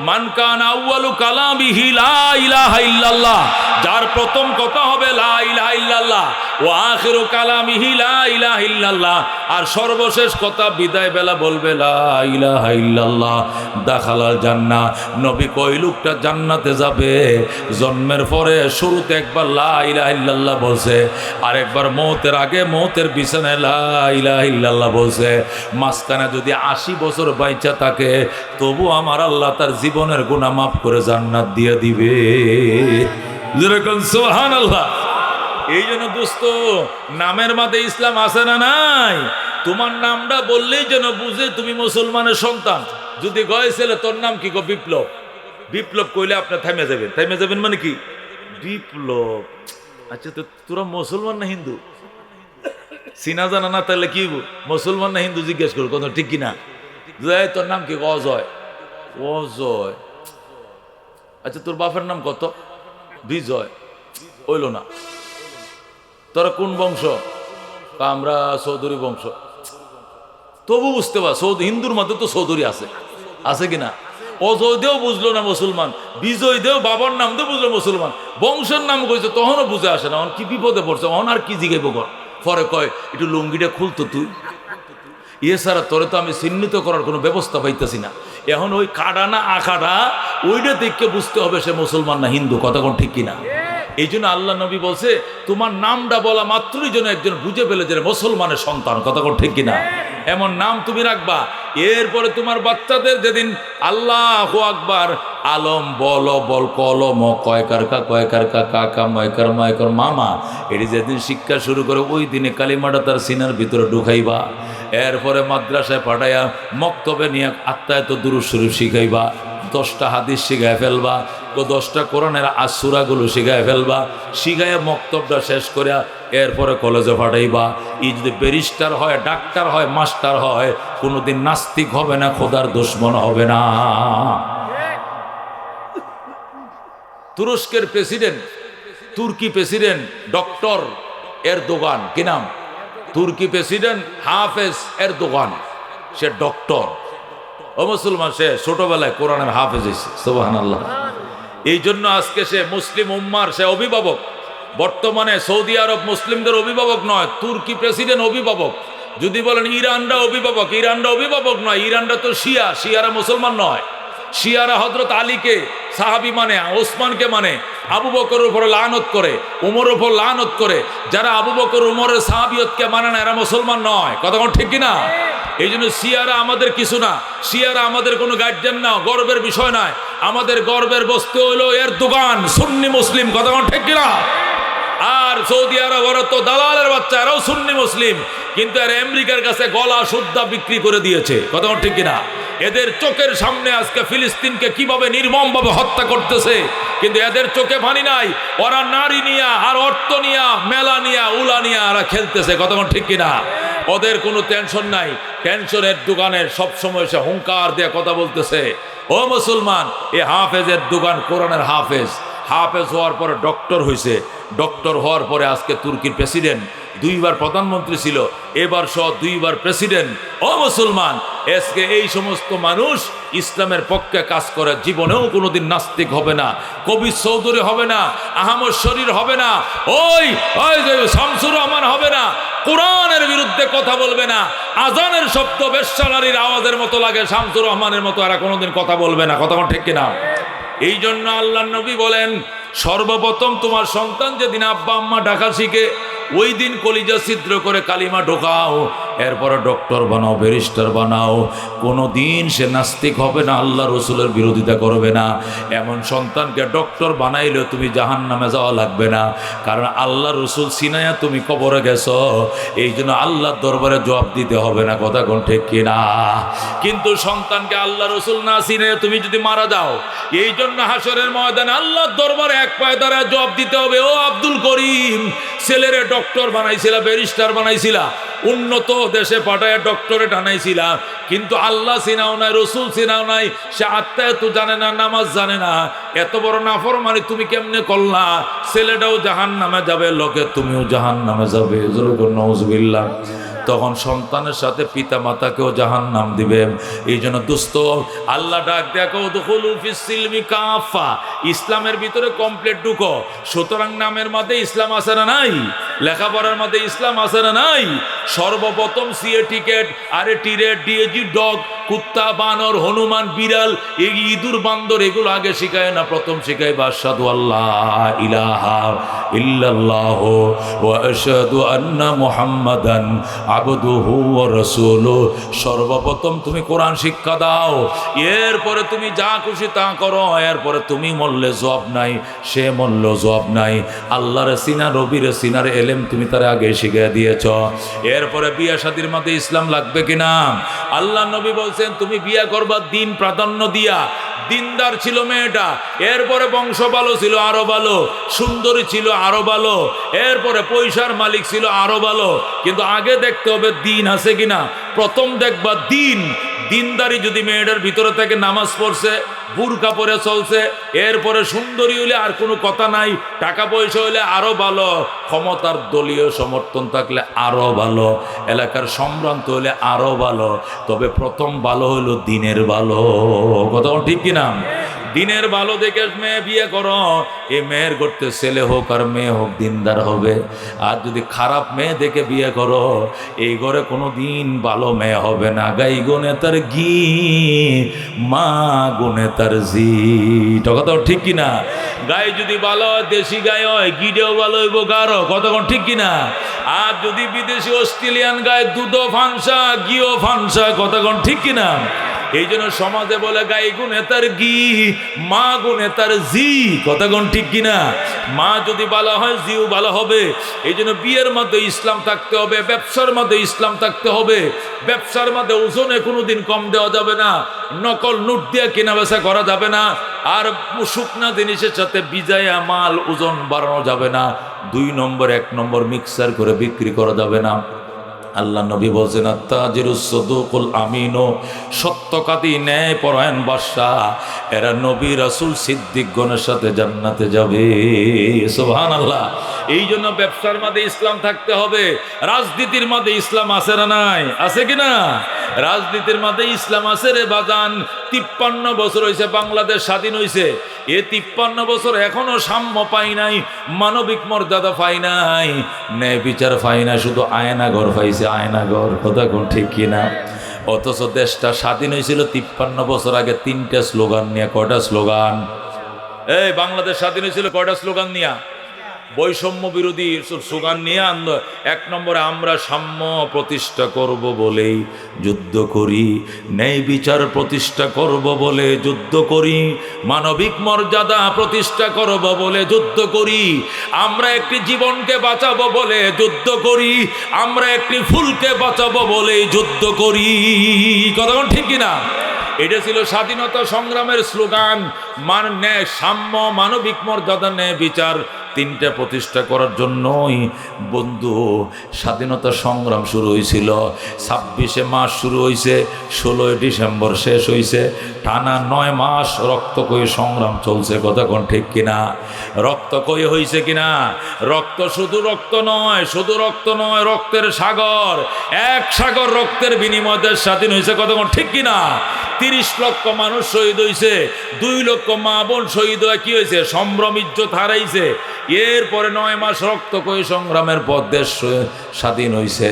মান কানা আউয়ালু কালামিহি লা ইলাহা ইল্লাল্লাহ, যার প্রথম কথা হবে লা ইলাহা ইল্লাল্লাহ, ও আখিরু কালামিহি লা ইলাহা ইল্লাল্লাহ, আর সর্বশেষ কথা বিদায় বেলা বলবে লা ইলাহা ইল্লাল্লাহ, দাখালাল জান্নাহ। নবী কই লোকটা জান্নাতে যাবে জন্মের পরে শুরুতে একবার লা ইলাহা ইল্লাল্লাহ বলছে, আরেকবার মওতের আগে মওতের বিছানায় লা ইলাহা ইল্লাল্লাহ বলছে। মাঝখানে যদি 80 বছর বাইচা থাকে তবু আমার আল্লাহ তার জীবনের গুনাহ মাফ করে জান্নাত দিয়ে দিবে। যেরকম সুবহানাল্লাহ। এই জন্য দোস্ত, নামের মাঝে ইসলাম আছে না নাই? তোমার নামটা বললেই যেন বুঝে তুমি মুসলমানের সন্তান। যদি গয় ছেলে তোর নাম কি গো? বিপ্লব। বিপ্লব কইলে আপনি থেমে যাবেন। থেমে যাবেন মানে কি? বিপ্লব। আচ্ছা, তো তোরা মুসলমান না হিন্দু? চিনা জানা না তাহলে কি মুসলমান না হিন্দু জিজ্ঞেস করো, কত ঠিক কিনা? তোর নাম কি? অজয়। অজয়। আচ্ছা, তোর বাপের নাম কত? বিজয়। হইল না। তোরা কোন বংশ? আমরা চৌধুরী বংশ। তবু বুঝতে পার হিন্দুর মধ্যে তো চৌধুরী আছে, আছে কিনা? অজয় দেও বুঝলো না মুসলমান, বিজয় দেও বাবার নাম দিয়ে বুঝলো মুসলমান, বংশের নাম কইছে তখনও বুঝে আসে না। কি বিপদে পড়ছে, অন আর কি জিগাইব কর। পরে কয় একটু লুঙ্গিটা খুলতো তুই। এছাড়া তোরে তো আমি চিহ্নিত করার কোনো ব্যবস্থা পাইতেছি না। এখন ওই কাটা না আখাটা ওইটা দেখে বুঝতে হবে সে মুসলমান না হিন্দু। কথা কোন ঠিক কিনা? এই জন্য আল্লাহ নবী বলছে তোমার নামটা বলা মাত্রই যেন একজন বুঝে ফেলে যে মুসলমানের সন্তান। কথা কোন ঠিক কিনা? এমন নাম তুমি রাখবা। এরপরে তোমার বাচ্চাদের যেদিন আল্লাহু আকবার আলম বল বল কলম কয়কার কা কয়কার কা কাকা ময়কার ময়কার মামা, এটি যেদিন শিক্ষা শুরু করে ওই দিনে কালিমাটা তার সিনার ভিতরে ঢুকাইবা। এরপরে মাদ্রাসায় পাঠাইয়া মক্তবে নিয়ে আত্মায়ত দুরূদ শরীফ শিখাইবা, 10টা হাদিস শিখায় ফেলবা, 10টা কোরআনের আসুরাগুলো শিখায় ফেলবা, শিখাইয়া মক্তবটা শেষ করিয়া এরপরে কলেজে পাঠাইবা। এই যদি ব্যারিস্টার হয়, ডাক্তার হয়, মাস্টার হয়, কোনোদিন নাস্তিক হবে না, খোদার দুশমন হবে না। তুরস্কের প্রেসিডেন্ট, তুর্কি প্রেসিডেন্ট ডক্টর এরদোগান, কি নাম? তুর্কি প্রেসিডেন্ট হাফেজ এরদোগান, সে ডক্টর। ও মুসলমান, সে ছোটবেলায় কোরআনের হাফেজ হয়েছে। সুবহানাল্লাহ। এই জন্য আজকে সে মুসলিম উম্মার সে অভিভাবক। বর্তমানে সৌদি আরব মুসলিমদের অভিভাবক নয়, তুর্কি প্রেসিডেন্ট অভিভাবক। যদি বলেন ইরানরা অভিভাবক, ইরানরা অভিভাবক নয়, ইরানরা তো শিয়া, শিয়ারা মুসলমান নয়। শিয়ারা হযরত আলীকে সাহাবী মানে, ওসমানকে মানে, আবু বকরের উপরে লানত করে, উমরের উপর লানত করে। যারা আবু বকর উমরের সাহাবিয়তকে মানে না, এরা মুসলমান নয়। কথা কোন ঠিক কিনা? এই জন্য শিয়ারা আমাদের কিছু না, শিয়ারা আমাদের কোনো গার্জিয়ান না, গর্বের বিষয় নয়। আমাদের গর্বের বস্তু হলো এরদোগান, সুন্নি মুসলিম। কথা কোন ঠিক কিনা? আর সৌদি আরব ওরা তো দালালের বাচ্চা, এরাও সুন্নি মুসলিম, কিন্তু এরা আমেরিকার কাছে গলা সুদ্ধা বিক্রি করে দিয়েছে। কথা ঠিক কিনা? এদের চোখের সামনে আজকে ফিলিস্তিনকে কিভাবে নির্মমভাবে হত্যা করতেছে, কিন্তু এদের চোখে পানি নাই। ওরা নারী নিয়া আর অর্থ নিয়া, মেলা নিয়া, উলা নিয়া এরা খেলতেছে। কথা ঠিক কিনা? ওদের কোনো টেনশন নাই। টেনশনের দোকানের সবসময় সে হুঙ্কার দিয়ে কথা বলতেছে। ও মুসলমান, এ হাফেজের দোকান, কোরআনের হাফেজ। হাফেজ হওয়ার পরে ডক্টর হয়েছে, ডক্টর হওয়ার পরে আজকে তুর্কির প্রেসিডেন্ট, 2বার প্রধানমন্ত্রী ছিল, এবার সহ 2বার প্রেসিডেন্ট। ও মুসলমান, আজকে এই সমস্ত মানুষ ইসলামের পক্ষে কাজ করে, জীবনেও কোনোদিন নাস্তিক হবে না, কবি চৌধুরী হবে না, আহমদ শরীর হবে না, ওই শামসুর রহমান হবে না, কোরআনের বিরুদ্ধে কথা বলবে না। আজানের শব্দ বেশ্যানারীর আওয়াজের মতো লাগে, শামসুর রহমানের মতো এরা কোনোদিন কথা বলবে না। কথা ঠিক কিনা? এই জন্য আল্লাহর নবী বলেন সর্বপ্রথম তোমার সন্তান যেদিন আব্বা আম্মা ডাকা শিখে, ওই দিন কলিজা ছিদ্র করে কালিমা ঢোকাও, এরপরে ডক্টর বানাও, ব্যারিস্টার বানাও। কোনো দিন সে নাস্তিক হবে না, আল্লাহ রসুলের বিরোধিতা করবে না। এমন সন্তানকে ডক্টর বানাইলেও তুমি জাহান্নামে যাওয়া লাগবে না, কারণ আল্লাহ রসুল সিনায়া তুমি কবরে গেছো, এই জন্য আল্লাহর দরবারে জবাব দিতে হবে না। কথা কোন ঠিক কিনা? কিন্তু সন্তানকে আল্লাহ রসুল না সিনায়া তুমি যদি মারা যাও, এই জন্য হাসরের ময়দানে আল্লাহর দরবারে এক পায়ে দাঁড়ায় জবাব দিতে হবে। ও আব্দুল করিম, ছেলেরে ডক্টর বানাইছিলা, ব্যারিস্টার বানাইছিলা, উন্নত দেশে পাঠায় ডক্টরেট আনাইছিলা, কিন্তু আল্লাহ চিনাও নাই, রসুল চিনাও নাই, সে আত্মায় তো জানে না, নামাজ জানে না, এত বড় নাফরমানি তুমি কেমনে করলা? ছেলেটাও জাহান্নামে যাবে, লোকে তুমিও জাহান্নামে যাবে। নাউজুবিল্লাহ। তখন সন্তানের সাথে পিতা মাতাকেও জাহান্নাম দিবে। এই জন্য দোস্ত, আল্লাহ ডাক দেখো দুখুলু ফিস সিলমি কাফা, ইসলামের ভিতরে কমপ্লিট ঢুকো। সুতরাং নামের মধ্যে ইসলাম আছে না নাই? লেখাপড়ার মধ্যে ইসলাম আছে না নাই? সর্বপ্রথম সিএ টিকেট, আরে টিরেট, ডিএজি ডগ, কুত্তা, বানর, হনুমান, বিড়াল, এই ইঁদুর, বান্দর, এগুলো আগে শিখায় না, প্রথম শিখায় আশহাদু আল্লাহ ইলাহা ইল্লাল্লাহ ওয়া আশহাদু আন্না মুহাম্মাদান আবদুহু ওয়া রাসূলুহু। সর্বপ্রথম তুমি কোরআন শিক্ষা দাও, এরপরে তুমি যা খুশি তা করো, এরপরে তুমি মরলে জবাব নাই, সে মরলেও জবাব নাই। আল্লাহর সিনা, নবীর সিনার এলেম তুমি তার আগে শিখিয়ে দিয়েছ। এরপরে বিয়া শাদীর মধ্যে ইসলাম লাগবে কিনা? আল্লাহ নবী বলছেন তুমি বিয়া করবা দিন প্রাধান্য দিয়া। দিনদার ছিল মেয়েটা, এরপরে বংশ ভালো ছিল আরো ভালো, সুন্দরী ছিল আরো ভালো, এরপরে পয়সার মালিক ছিল আরো ভালো, কিন্তু আগে দেখতে হবে দিন আছে কিনা। প্রথম দেখবা দিন। দিনদারি যদি মেয়েটার ভিতরে থেকে, নামাজ পড়ছে, বুরকা পরে চলছে, এরপরে সুন্দরী হইলে আর কোনো কথা নাই, টাকা পয়সা হইলে আরো ভালো, ক্ষমতার দলীয় সমর্থন থাকলে আরো ভালো, এলাকার সম্ভ্রান্ত হইলে আরো ভালো, তবে প্রথম ভালো হইল দিনের ভালো। কথা ঠিক কিনা? দিনের ভালো দেখে মেয়ে বিয়ে করো। এই মেয়ের করতে ছেলে হোক আর মেয়ে হোক দিনদার হবে। আর যদি খারাপ মেয়ে দেখে বিয়ে করো, এই ঘরে কোনো দিন ভালো মেয়ে হবে না। গাই গুনে তার ঘি, মা গুনে তার জি। কথা ঠিক কিনা? গায়ে যদি ভালো হয়, দেশি গায়ে হয়, গিডেও ভালো হইব গারো। কতক্ষণ ঠিক কিনা? আর যদি বিদেশি অস্ট্রেলিয়ান গায়ে দুধও ফানসা, ঘিও ফানসা। কতক্ষণ ঠিক কিনা? এই জন্য সমাজে বলে গাই গুনে তার ঘি, মা গুনে তার জি। কতক্ষণ ঠিক কিনা? মা যদি ভালো হয়, জিও ভালো হবে। এই জন্য বিয়ের মধ্যে ইসলাম থাকতে হবে, ব্যবসার মধ্যে ইসলাম থাকতে হবে। ব্যবসার মধ্যে ওজনে কোনোদিন কম দেওয়া যাবে না, নকল নোট দিয়ে কেনা বেচা করা যাবে না, আর শুকনা জিনিসের সাথে বিজায়া মাল ওজন বাড়ানো যাবে না। 2 নম্বর 1 নম্বর মিক্সার করে বিক্রি করা যাবে না। আল্লাহ নবী বলছেন আত্তাজিরুস সাদুকুল আমিনু, সত্যকাতী ন্যায় পরায়ণ বাদশা, এরা নবী রাসূল সিদ্দিকগণের সাথে জান্নাতে যাবে। সুবহানাল্লাহ। এই জন্য ব্যবসার মধ্যে ইসলাম থাকতে হবে। রাজনীতির মধ্যে ইসলাম আছে না নাই? আছে কিনা? রাজনীতির মধ্যে ইসলাম আছে রে বাজান। 53 বছর হয়েছে বাংলাদেশ স্বাধীন হয়েছে, এ 53 বছর এখনো সাম্য পাই নাই, মানবিক মর্যাদা পাই নাই, ন্যায় বিচার পাই না, শুধু আয়নাঘর পাইছে, আয়নাঘর। কথা কোন ঠিক কিনা? অথচ দেশটা স্বাধীন হয়েছিল 53 বছর আগে 3টা স্লোগান নিয়ে। কয়টা স্লোগান? এই বাংলাদেশ স্বাধীন হয়েছিল কয়টা স্লোগান নিয়ে? বৈষম্য বিরোধী স্লোগান নিয়ে। 1 নম্বরে আমরা সাম্য প্রতিষ্ঠা করব বলেই যুদ্ধ করি, ন্যায় বিচার প্রতিষ্ঠা করব বলে যুদ্ধ করি, মানবিক মর্যাদা প্রতিষ্ঠা করব বলে যুদ্ধ করি, আমরা একটি জীবনকে বাঁচাবো বলে যুদ্ধ করি, আমরা একটি ফুলকে বাঁচাবো বলে যুদ্ধ করি। কথা ঠিক কিনা? এটা ছিল স্বাধীনতা সংগ্রামের স্লোগান। ন্যায়, সাম্য, মানবিক মর্যাদা, ন্যায় বিচার, 3টা প্রতিষ্ঠা করার জন্যই বন্ধু স্বাধীনতা সংগ্রাম শুরু হয়েছিল। 26শে মাস শুরু হয়েছে, 16ই ডিসেম্বর শেষ হয়েছে। টানা 9 মাস রক্তক্ষয়ী সংগ্রাম চলছে। কথা কোন ঠিক কিনা? রক্তক্ষয়ী হয়েছে কিনা? রক্ত শুধু রক্ত নয়, শুধু রক্ত নয়, রক্তের সাগর। 1 সাগর রক্তের বিনিময়ে দেশ স্বাধীন হয়েছে। কথা কোন ঠিক কিনা? 30 লক্ষ মানুষ শহীদ হয়েছে, 2 লক্ষ মা বোন শহীদ হয়ে কি হয়েছে? সম্ভ্রম ইজ্জত হারাইছে। এরপরে 9 মাস রক্তক্ষয়ী সংগ্রামের পর দেশ স্বাধীন হয়েছে।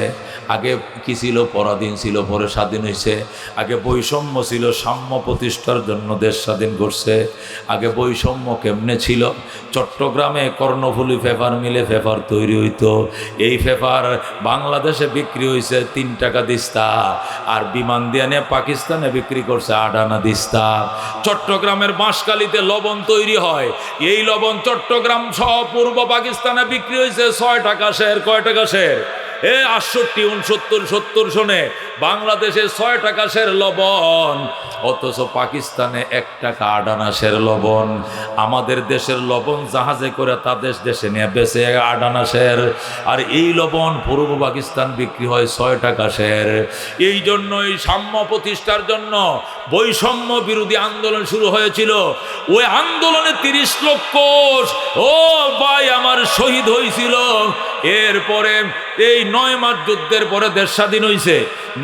আগে কি ছিল? পরাধীন ছিল, পরে স্বাধীন হয়েছে। আগে বৈষম্য ছিল, সাম্য প্রতিষ্ঠার জন্য দেশ স্বাধীন করছে। আগে বৈষম্য কেমনে ছিল? চট্টগ্রামে কর্ণফুলী পেপার মিলে পেপার তৈরি হইতো। এই পেপার বাংলাদেশে বিক্রি হয়েছে 3 টাকা দিস্তা, আর বিমান দিয়ে নিয়ে পাকিস্তানে বিক্রি করছে 8 আনা দিস্তা। চট্টগ্রামের বাঁশখালীতে লবণ তৈরি হয়, এই লবণ চট্টগ্রাম সহ পূর্ব পাকিস্তানে বিক্রি হয়েছে 6 টাকা শের। কয় টাকা শের? 68, 69, 70 সনে বাংলাদেশে 6 টাকা সের লবণ, অথচ পাকিস্তানে 1 টাকা 8 আনা সের লবণ। আমাদের দেশের লবণ জাহাজে করে তাদের দেশে নিয়ে বেচে 8 আনা সের, আর এই লবণ পূর্ব পাকিস্তান বিক্রি হয় 6 টাকা সের। এই জন্যই সাম্য প্রতিষ্ঠার জন্য বৈষম্য বিরোধী আন্দোলন শুরু হয়েছিল। ওই আন্দোলনে 30 লক্ষ ও ভাই আমার শহীদ হয়েছিল। এরপরে এই 9 মাস যুদ্ধের পরে দেশ স্বাধীন হয়েছে।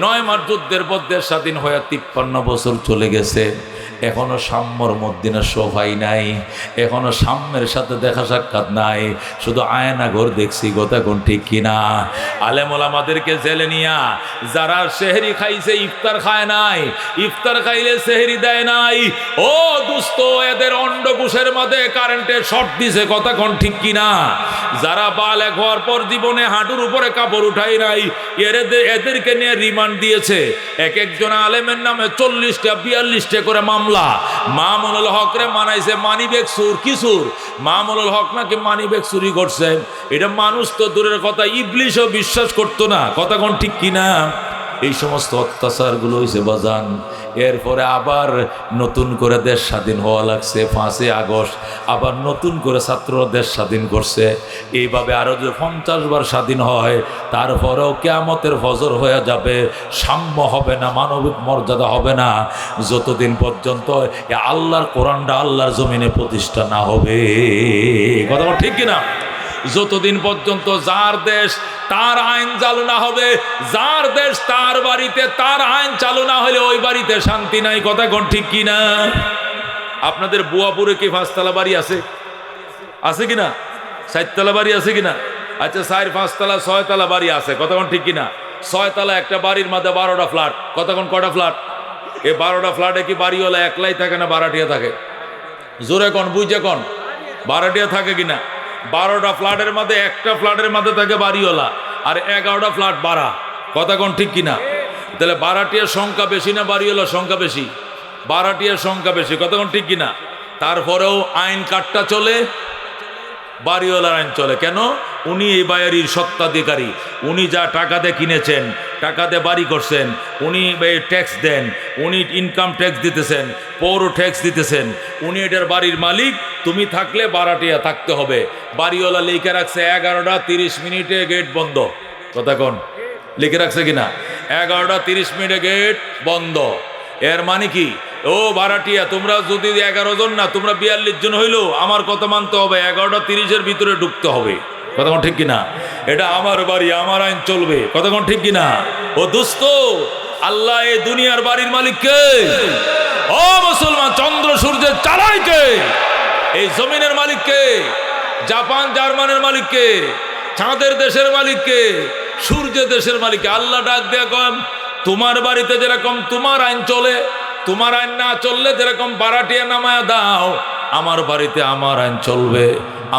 9 মাস যুদ্ধের পর দেশ স্বাধীন হয়ে 53 বছর চলে গেছে, এখনো সাম্যর মধ্যে সফাই নাই, এখনো সাম্যের সাথে দেখা সাক্ষাৎ নাই, শুধু আয়না ঘর দেখছি। কথা কোন ঠিক কিনা? আলেম ওলামাদেরকে জেলে নিয়া যারা সেহরি খাইছে ইফতার খায় নাই, ইফতার খাইলে সেহরি দেয় নাই, ও দুস্থ এদের অন্ডকুশের মধ্যে কারেন্টের শর্ট দিছে। কথা কোন ঠিক কিনা? যারা বালেগ হওয়ার পর জীবনে হাঁটুর উপরে কাপড় উঠাই নাই, এদেরকে নিয়ে রিমান্ড দিয়েছে। এক একজন আলেমের নামে 40টা 42টা করে মামলা। মামুনুল হক রে মানাইছে মানিব্যাগ চুর। কি চুর? মামুনুল হক নাকি মানিব্যাগ চুরি করছে। এটা মানুষ তো দূরের কথা, ইবলিশও বিশ্বাস করতো না। কথা কোন ঠিক কিনা? এই সমস্ত অত্যাচারগুলো হয়েছে বাজান। এরপরে আবার নতুন করে দেশ স্বাধীন হওয়া লাগছে। 5ই আগস্ট আবার নতুন করে ছাত্ররা দেশ স্বাধীন করছে। এইভাবে আরও যদি 50 বার স্বাধীন হয়, তারপরেও কিয়ামতের ফজর হয়ে যাবে, সাম্য হবে না, মানবিক মর্যাদা হবে না, যতদিন পর্যন্ত আল্লাহর কোরআনটা আল্লাহর জমিনে প্রতিষ্ঠা না হবে। কথা ঠিক কিনা? যতদিন পর্যন্ত যার দেশ তার আইন চালু না হবে, যার দেশ তার বাড়িতে তার আইন চালু না হলে ওই বাড়িতে শান্তি নাই। কথা কোন ঠিক কিনা? আপনাদের বুয়াপুরে কি 5 তলা বাড়ি আছে? আছে কিনা? 7 তলা বাড়ি আছে কিনা? আচ্ছা 4 5 তলা 6 তলা বাড়ি আছে। কথা কোন ঠিক কিনা? 6 তলা একটা বাড়ির মধ্যে 12টা ফ্ল্যাট। কথা কোন কয়টা ফ্ল্যাট? এই 12টা ফ্ল্যাটে কি বাড়িওয়ালা একলাই থাকে না ভাড়াটিয়া থাকে? জোরে কোন, বুঝে কোন, ভাড়াটিয়া থাকে কিনা? 12টা ফ্ল্যাটের মধ্যে একটা ফ্ল্যাটের মধ্যে থাকে বাড়িওয়ালা, আর 11টা ফ্ল্যাট ভাড়া। কথা কোন ঠিক কিনা? তাহলে ভাড়াটিয়ার সংখ্যা বেশি না বাড়িওয়ালার সংখ্যা বেশি? ভাড়াটিয়ার সংখ্যা বেশি। কথা কোন ঠিক কিনা? তারপরেও আইন কাটটা চলে, বাড়িওয়ালার আইন চলে। কেন? উনি এই বাড়ির স্বত্বাধিকারী, উনি যা টাকা দিয়ে কিনেছেন, টাকা দিয়ে বাড়ি করছেন, উনি ট্যাক্স দেন, উনি ইনকাম ট্যাক্স দিতেছেন, পৌর ট্যাক্স দিতেছেন, উনি এটার বাড়ির মালিক। তুমি থাকলে ভাড়াটিয়া থাকতে হবে। বাড়িওয়ালা লিখে রাখছে 11টা 30 মিনিটে গেট বন্ধ। কথা কোন? লিখে রাখছে কিনা? 11টা 30 মিনিটে গেট বন্ধ। এর মানে কি? ও ভাড়াটিয়া, তোমরা যদি 11 জন না, তোমরা 42 জন হইলো, আমার কথা মানতে হবে, 11টা 30-এর ভিতরে ঢুকতে হবে। কথা কোন ঠিক কিনা? এটা আমার বাড়ি, আমার আইন চলবে। কথা কোন ঠিক কিনা? ও দোস্ত, আল্লাহ এই দুনিয়ার বাড়ির মালিক কে? ও মুসলমান, চন্দ্র সূর্যের চালায় কে? এই জমিনের মালিক কে? জাপান জার্মানের মালিক কে? চাঁদের দেশের মালিক কে? সূর্যের দেশের মালিক কে? আল্লাহ ডাক দেয়া কন, তোমার বাড়িতে যেরকম তোমার আইন চলে, তোমার আইন না চললে যেরকম ভাড়াটিয়া নামায়া দাও, আমার বাড়িতে আমার আইন চলবে।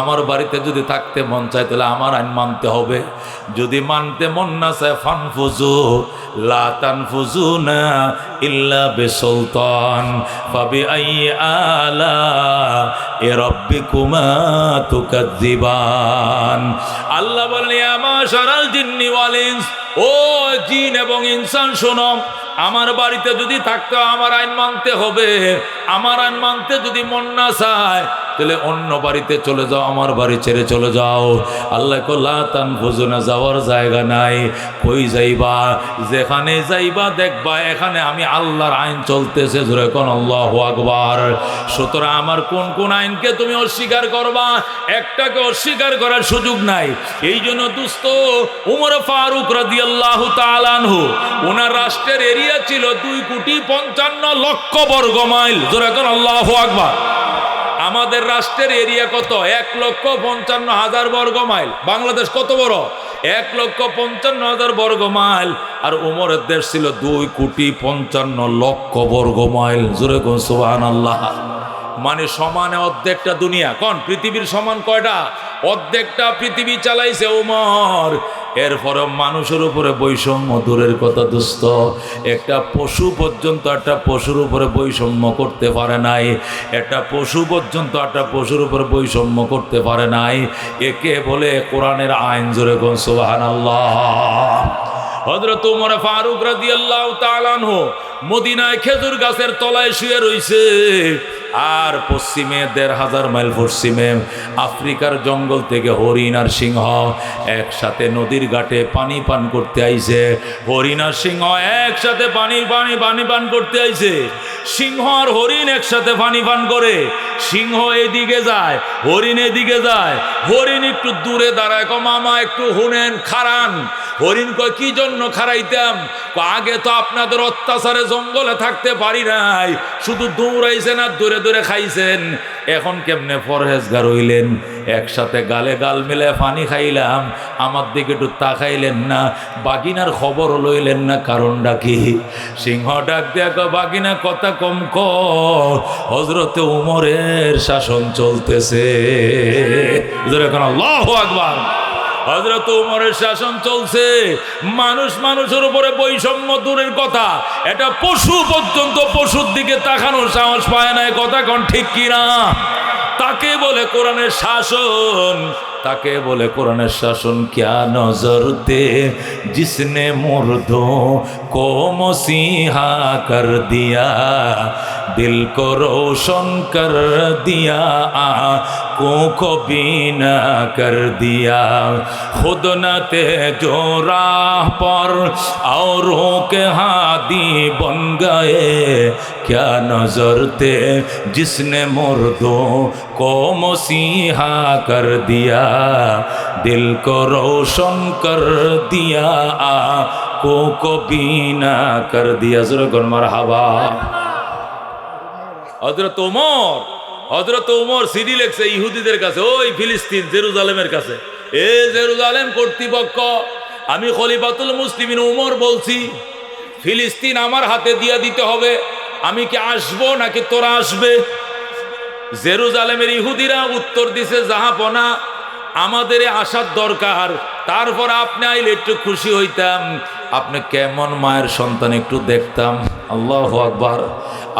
আমার বাড়িতে যদি থাকতে মন চায় তাহলে আমার আইন মানতে হবে। যদি মানতে মন না চায়, ফানফুজু লা তানফুজুনা ইল্লা বিসুলতান ফাবিআইয়ি আলা রাব্বিকুমা তুকাজ্জিবান। আল্লাহ বলেন, ইয়া মাশারাল জিন্নি ওয়াল ইনস, ও জিন এবং ইনসান শোনো, আমার বাড়িতে যদি থাকতে আমার আইন মানতে হবে। আমার আইন মানতে যদি মন না চায় তাহলে অন্য বাড়িতে চলে যাও, আমার বাড়ি ছেড়ে চলে যাও। আল্লাহ কল্লা তানফুজুনা, যাওয়ার জায়গা নাই। কই যাইবা? যেখানে যাইবা দেখবা এখানে আমি আল্লাহর আইন চলতেছে। জোরে কোন আল্লাহু আকবার। সুতরাং আমার কোন কোন আইনকে তুমি অস্বীকার করবা? একটাকে অস্বীকার করার সুযোগ নাই। এই জন্য দোস্ত, উমর ফারুক রাদিয়াল্লাহু তাআলা আনহু, ওনার রাষ্ট্রের এরিয়া ছিল 2,55,00,000 বর্গ মাইল। জোরে কোন আল্লাহু আকবার। আমাদের রাষ্ট্রের এরিয়া কত? 1,55,000 বর্গ মাইল। বাংলাদেশ কত বড়? 1,55,000 বর্গ মাইল। আর উমরের দেশ ছিল 2,55,00,000 বর্গ মাইল। জোরে কোন সুবহানাল্লাহ। মানে সমানে অর্ধেকটা দুনিয়া। কোন পৃথিবীর সমান কয়টা? অর্ধেকটা পৃথিবী চালাইছে উমর। এরপরে মানুষের উপরে বৈষম্য দূরের কথা দোস্ত, একটা পশু পর্যন্ত একটা পশুর উপরে বৈষম্য করতে পারে নাই। একটা পশু পর্যন্ত একটা পশুর উপরে বৈষম্য করতে পারে নাই। একে বলে কোরআনের আইন। জোরে কোন সুবহানাল্লাহ। হযরত ওমর ফারুক রাদিয়াল্লাহু তাআলা আনহু মদিনায় খেজুর গাছের তলায় শুয়ে রইছে, আর পশ্চিমে ১,৫০০ মাইল পশ্চিমে আফ্রিকার জঙ্গল থেকে হরিণ আর সিংহ একসাথে নদীর ঘাটে পানি পান করতে আইছে। হরিণ আর সিংহ একসাথে পানি পান করতে আইছে। সিংহ আর হরিণ একসাথে পানি পান করে। সিংহ এদিকে যায়, হরিণ এদিকে যায়। হরিণ একটু দূরে দাঁড়ায়, কয় মামা একটু হুনেন, খারান। হরিণ কয় কি জন্য খারাইতাম? আগে তো আপনাদের অত্যাচারে জঙ্গলে থাকতে পারি নাই, শুধু দৌড়াইছেন আর দূরে দূরে খাইছেন, এখন কেমনে পরহেজগার হইলেন? একসাথে গালে গাল মিলে পানি খাইলাম, আমার দিকে একটু তাকাইলেন না, বাগিনার খবর লইলেন না, কারণটা কি? সিংহ ডাক দিয়া কয় বাগিনা কথা কম ক, হযরতে ওমরের শাসন চলতেছে। আল্লাহু আকবার। হযরত ওমরের শাসন চলছে। মানুষের উপরে বৈষম্য দূরের কথা, এটা পশু পর্যন্ত পশুর দিকে তাকানোর সাহস পায় না। কথা কোন ঠিক কিনা? তাকে বলে কোরআনের শাসন, তাকে বলে কোরআনের শাসন। ক্যা নজরতে জিসনে মুর্দো কো মসিহা কর দিয়া, দিল কো রোশন কর দিয়া, आँखों को बीना कर दिया, खुद न थे जो राह पर औरों के हादी बन गए, क्या नजर थे जिसने मुर्दों को मसीहा कर दिया, दिल को रोशन कर दिया, आँखों को बीना कर दिया। ज़रा मरहबा। हज़रत ওমর সিডি লেখছে ইহুদিদের কাছে, ওই ফিলিস্তিন জেরুজালেমের কাছে, এ জেরুজালেম কর্তৃপক্ষ, আমি খলিফাতুল মুসলিমিন ওমর বলছি, ফিলিস্তিন আমার হাতে দিয়ে দিতে হবে। আমি কি আসবো নাকি তোরা আসবে? জেরুজালেমের ইহুদিরা উত্তর দিছে, জাহাপনা আমাদের আসার দরকার, তারপর আপনি আইলে একটু খুশি হইতাম, আপনি কেমন মায়ের সন্তান একটু দেখতাম। আল্লাহু আকবার।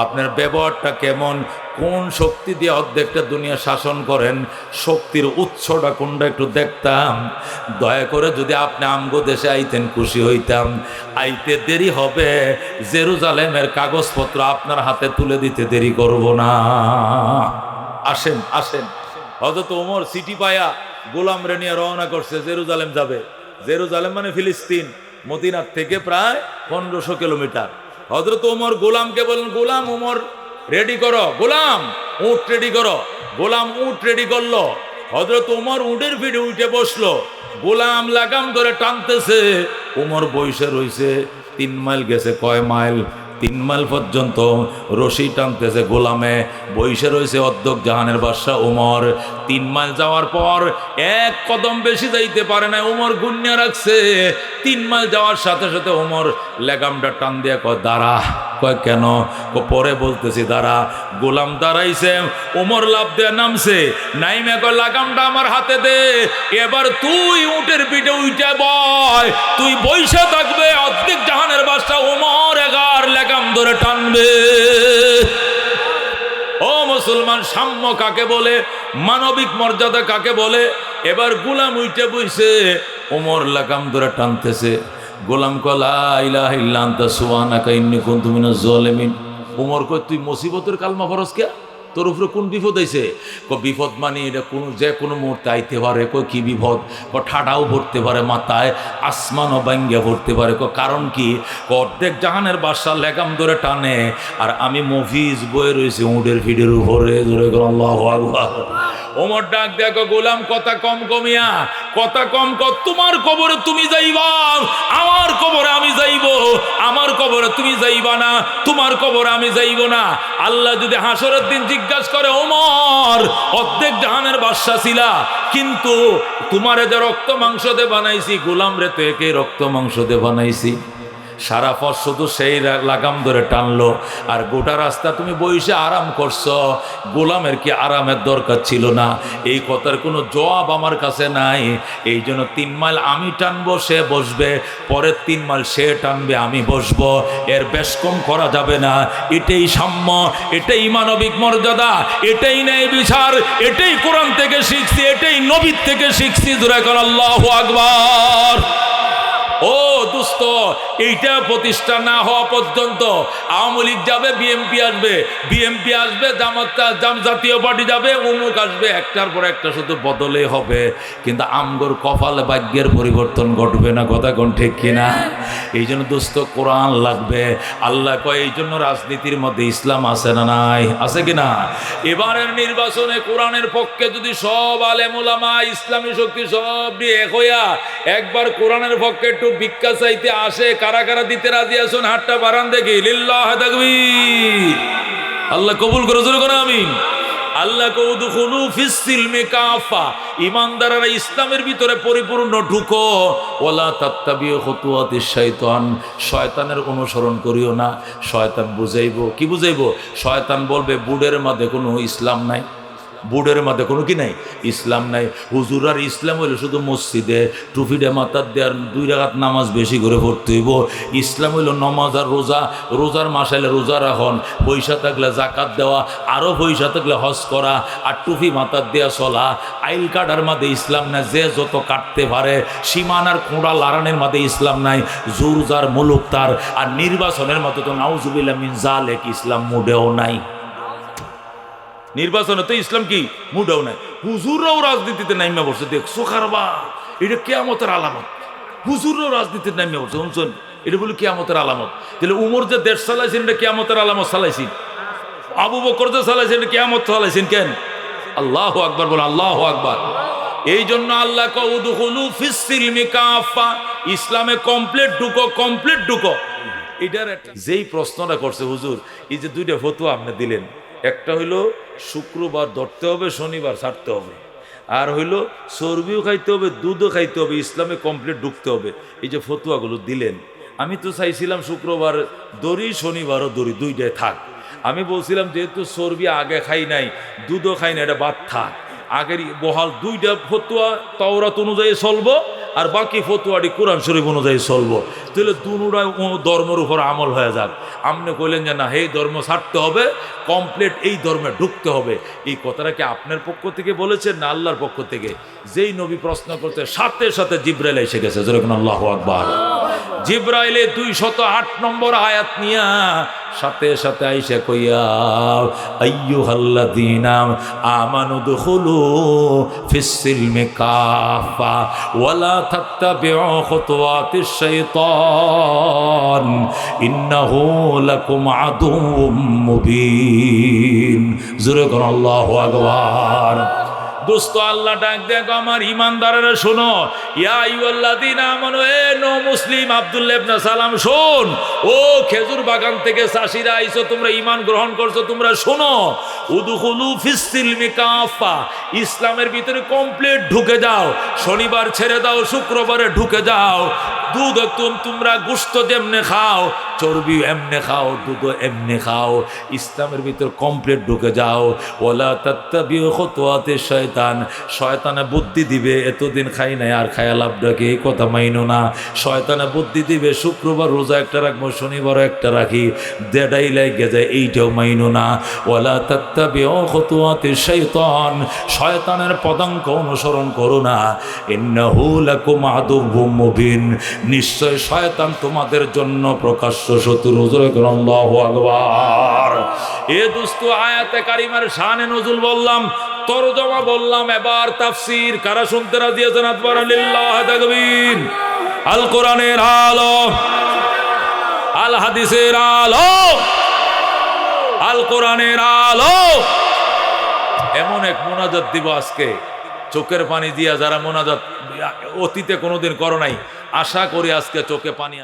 আপনার ব্যবহারটা কেমন, কোন শক্তি দিয়ে অর্ধেকটা দুনিয়া শাসন করেন, শক্তির উৎসটা কোনটা একটু দেখতাম। দয়া করে যদি আপনি আমগো দেশে আইতেন খুশি হইতাম। আইতে দেরি হবে, জেরুজালেমের কাগজপত্র আপনার হাতে তুলে দিতে দেরি করব না। আসেন আসেন। হযরত ওমর সিটি পায়া গোলাম রে নিয়ে রওনা করছে, জেরুজালেম যাবে। জেরুজালেম মানে ফিলিস্তিন, মদিনার থেকে প্রায় 1500 কিলোমিটার। হযরত ওমর গোলামকে বলেন, গোলাম ওমর রেডি করো, গোলাম উট রেডি করো। গোলাম উট রেডি করলো। হযরত ওমর উটের পিঠে উঠে বসলো, গোলাম লাগাম ধরে টানতেছে। ওমর বইসে রইছে। 3 মাইল গেছে। কয় মাইল? 3 মাইল পর্যন্ত রশি টানতেছে গোলামে, বইসে রয়েছে অধ্যক জাহানের বাদশা ওমর। 3 মাইল যাওয়ার পর এক কদম বেশি যাইতে পারে না, ওমর গুন্যা রাখছে। 3 মাইল যাওয়ার সাথে সাথে ওমর লেগামটা টান দিয়ে কয় দাঁড়া। কয় কেন? পরে বলতেছি দাঁড়া। গোলাম দাঁড়াইছে, ওমর লাফ দিয়ে নামছে, নাইমে কয় লাগামটা আমার হাতে দে, এবার তুই উটের পিঠে উঠে বয়, তুই বইসা থাকবে, অর্ধেক জাহানের বাদশা ওমর এগার লাগাম ধরে টানবে। ও মুসলমান, সাম্য কাকে বলে, মানবিক মর্যাদা কাকে বলে? এবার গোলাম উইটে বইছে, ওমর লাগাম ধরে টানতেছে। গোলাম কলা ইলাহা ইল্লা আনতা সুবহানাকা ইন্নী কুনতু মিনাজ জালিমিন। ওমর কয় তুই মুসিবতের কালমা পড়স কে? তোর উপরে কোন বিপদ আইছে? বিপদ মানে এটা কোনো যে কোনো মুহূর্তে আইতে পারে। কই কি বিপদ? ঠাডাও ভরতে পারে মাথায়, আসমানও ভাঙ্গা ভরতে পারে। কারণ কি? অর্ধেক জাহানের বাদশা লেগাম ধরে টানে, আর আমি মফিজ বয়ে রয়েছি উটের ফিডের উপরে। জোরে করে আল্লাহু আকবার। ওমর ডাক দেখো, গোলাম কথা কম কমিয়া, কথা কম কর। তোমার কবরে তুমি যাইবা, আমার কবরে আমি যাইব। আমার কবরে তুমি যাইবা না, তোমার কবরে আমি যাইব না। আল্লাহ যদি হাসরের দিন জিজ্ঞাসা করে, ওমর অর্ধেক জাহানের বাদশা ছিলা, কিন্তু তোমারে যে রক্ত মাংস দে বানাইছি, গোলাম রে তো একে রক্ত মাংস দে বানাইছি। সারা পথ শুধু সেই লাগাম ধরে টানলো, আর গোটা রাস্তা তুমি বইসে আরাম করছো। গোলামের কি আরামের দরকার ছিল না? এই কথার কোনো জবাব আমার কাছে নাই। এই জন্য 3 মাইল আমি টানবো, সে বসবে, পরের 3 মাইল সে টানবে, আমি বসবো। এর বেশ কম করা যাবে না। এটাই সাম্য, এটাই মানবিক মর্যাদা, এটাই ন্যায় বিচার, এটাই কোরআন থেকে শিখছি, এটাই নবীর থেকে শিখছি। জোরে করে আল্লাহু আকবার। ও দোস্ত, এইটা প্রতিষ্ঠা না হওয়া পর্যন্ত আওয়ামী লীগ যাবে, বিএনপি আসবে, বিএনপি আসবে, জাতীয় পার্টি যাবে, অমুক আসবে, একটার পর একটা শুধু বদলে হবে, কিন্তু আমগর কপালে ভাগ্যের পরিবর্তন ঘটবে না। কথা কোন ঠিক কিনা? এই জন্য দোস্ত কোরআন লাগবে। আল্লাহ কয় এই জন্য রাজনীতির মধ্যে ইসলাম আছে না নাই? আছে কিনা? এবারের নির্বাচনে কোরআনের পক্ষে যদি সব আলেম ওলামা ইসলামী শক্তি সব নিয়ে এক হইয়া একবার কোরআনের পক্ষে একটু ভিক্ষা চাইতে আসে, কারা কারা দিতে রাজি আছেন? হাতটা বাড়ান দেখি। লিল্লাহ তাকবীর। আল্লাহ কবুল করে জোরে করে আমিন। আল্লাহ কউদুখুলু ফিস সিলমি কাফা, ঈমানদাররা ইসলামের ভিতরে পরিপূর্ণ ঢুকো। ওয়ালা তাত্তাবিউ খুতুওয়াতিশ শাইতান, শয়তানের অনুসরণ করিও না। শয়তান বুঝাইবো, কি বুঝাইবো? শয়তান বলবে বুড়ের মধ্যে কোনো ইসলাম নাই, বুড়ের মধ্যে কোনো কি নাই, ইসলাম নাই। হুজুর আর ইসলাম হইলে শুধু মসজিদে টুপিটা মাথার দেওয়ার 2 রাকাত নামাজ বেশি করে পড়তে হইব। ইসলাম হইল নমাজ আর রোজা, রোজার মাস আইলে রোজা রাখন, পয়সা থাকলে জাকাত দেওয়া, আরও পয়সা থাকলে হজ করা, আর টুপি মাথার দেওয়া চলা। আইল কাটার মাঝে ইসলাম নাই, যে যত কাটতে পারে। সীমানার খোঁড়া লারানের মাঝে ইসলাম নাই, জোর যার মুলুক তার। আর নির্বাচনের মতো তো নাউজুবিল্লাহ মিন জালেক, ইসলাম মুডেও নাই। নির্বাচনে তো ইসলাম কি মুডেও নাই। হুজুররাও রাজনীতিতে নাইমা বসে, দেখছো খারবা, এটা কিয়ামতের আলামত। হুজুররাও রাজনীতিতে নাইমা বসে, শুনছেন? এটা বলি কিয়ামতের আলামত। তাহলে উমর যে দেশ চালাইছেন এটা কিয়ামতের আলামত চালাইছেন। আবু বকর যে চালাইছেন এটা কিয়ামত চালাইছেন কেন? আল্লাহু আকবার বলে, আল্লাহু আকবার। এই জন্য আল্লাহ কউদুখুলু ফিস সিলমি কাফা, ইসলামে কমপ্লিট ঢুকো, কমপ্লিট ঢুকো। এটার যেই প্রশ্নটা করছে হুজুর, এই যে 2টা ফতোয়া আপনি দিলেন, একটা হইল শুক্রবার ধরতে হবে, শনিবার ছাড়তে হবে, আর হইল চর্বিও খাইতে হবে, দুধও খাইতে হবে, ইসলামে কমপ্লিট ঢুকতে হবে। এই যে ফতুয়াগুলো দিলেন, আমি তো চাইছিলাম শুক্রবার দড়ি, শনিবারও দড়ি, 2টাই থাক। আমি বলছিলাম যেহেতু চর্বি আগে খাই নাই, দুধও খাই না, এটা বাদ থাক। আগের বহাল 2টা ফতুয়া তাওরাত অনুযায়ী চলবো, আর বাকি ফতুয়াটি কোরআন শরীফ অনুযায়ী চলবো। তাহলে দুটাই ধর্মের উপর আমল হয়ে যাক। আপনি কইলেন যে না, এই ধর্ম ছাড়তে হবে, কমপ্লিট এই ধর্মে ঢুকতে হবে। এই কথাটা কি আপনার পক্ষ থেকে বলেছেন না আল্লাহর পক্ষ থেকে? যেই নবী প্রশ্ন করতে সাথে সাথে জিব্রাইল এসে গেছে। যেরকম আল্লাহু আকবার। জিব্রাইলে 208 নম্বর আয়াত নিয়া সাথে সাথে আইসা কইয়া, আইয়ুহাল্লাযীনা আমানু দুখুলু ফিস সিলমি কাফা ওয়ালা তাত্তাবিউ খুতুওয়াতিশ শাইতান ইন্নাহু লাকুম আদুউম মুবিন। জোরে কোন আল্লাহু আকবার। দোস্ত আল্লাহ ডাক দেখ আমার ইমানদারেরা শোনো, ইয়া আইয়ুহাল্লাযীনা আমানু, এ নো মুসলিম আব্দুল্লাহ ইবনে সালাম শোন। ও খেজুর বাগান থেকে চাষিরা আইছো, তোমরা ঈমান গ্রহণ করছো, তোমরা শোনো। উদখুলু ফিস সিলমি কাফা, ইসলামের ভিতরে কমপ্লিট ঢুকে যাও। শনিবার ছেড়ে দাও, শুক্রবারে ঢুকে যাও। দুধ তোমরা গোশত যেমনে খাও, চর্বি এমনে খাও, দুধ এমনে খাও। ইসলামের ভিতর কমপ্লিট ঢুকে যাও। ওয়ালা তাত্তাবিউ খুতুওয়াতিশ শাইতান, শয়তানে বুদ্ধি দিবে এতদিন খাই নাই আর খায়া লাভটাকে, এই কথা মাইনো না। শয়তানে বুদ্ধি দিবে শুক্রবার রোজা একটা রাখবো, শনিবার একটা রাখি, দেড়াই লাগে যায়, এইটাও মাইনো না। ওয়ালা তাত্তাবিউ খুতুওয়াতিশ শাইতান, শয়তানের পদাঙ্ক অনুসরণ করো না। ইন্নাহু লাকুম আদুউম মুবিন, নিশ্চয় শয়তান তোমাদের জন্য প্রকাশ্য শত্রু। আল্লাহু আকবার। এ দোস্ত আয়াতে কারিমার শানে নজুল বললাম, তরজমা বললাম, এবার তাফসীর। কারা শুনতে রাজি আছেন? আকবার লিল্লাহ তাকবীর। আল কোরআনের আলো, আল হাদিসের আলো, আল কোরআনের আলো। এমন এক মোনাজাত দিব আজকে, চোখের পানি দিয়া যারা মোনাজাত অতীতে কোনোদিন করো নাই, আশা করি আজকে চোখে পানি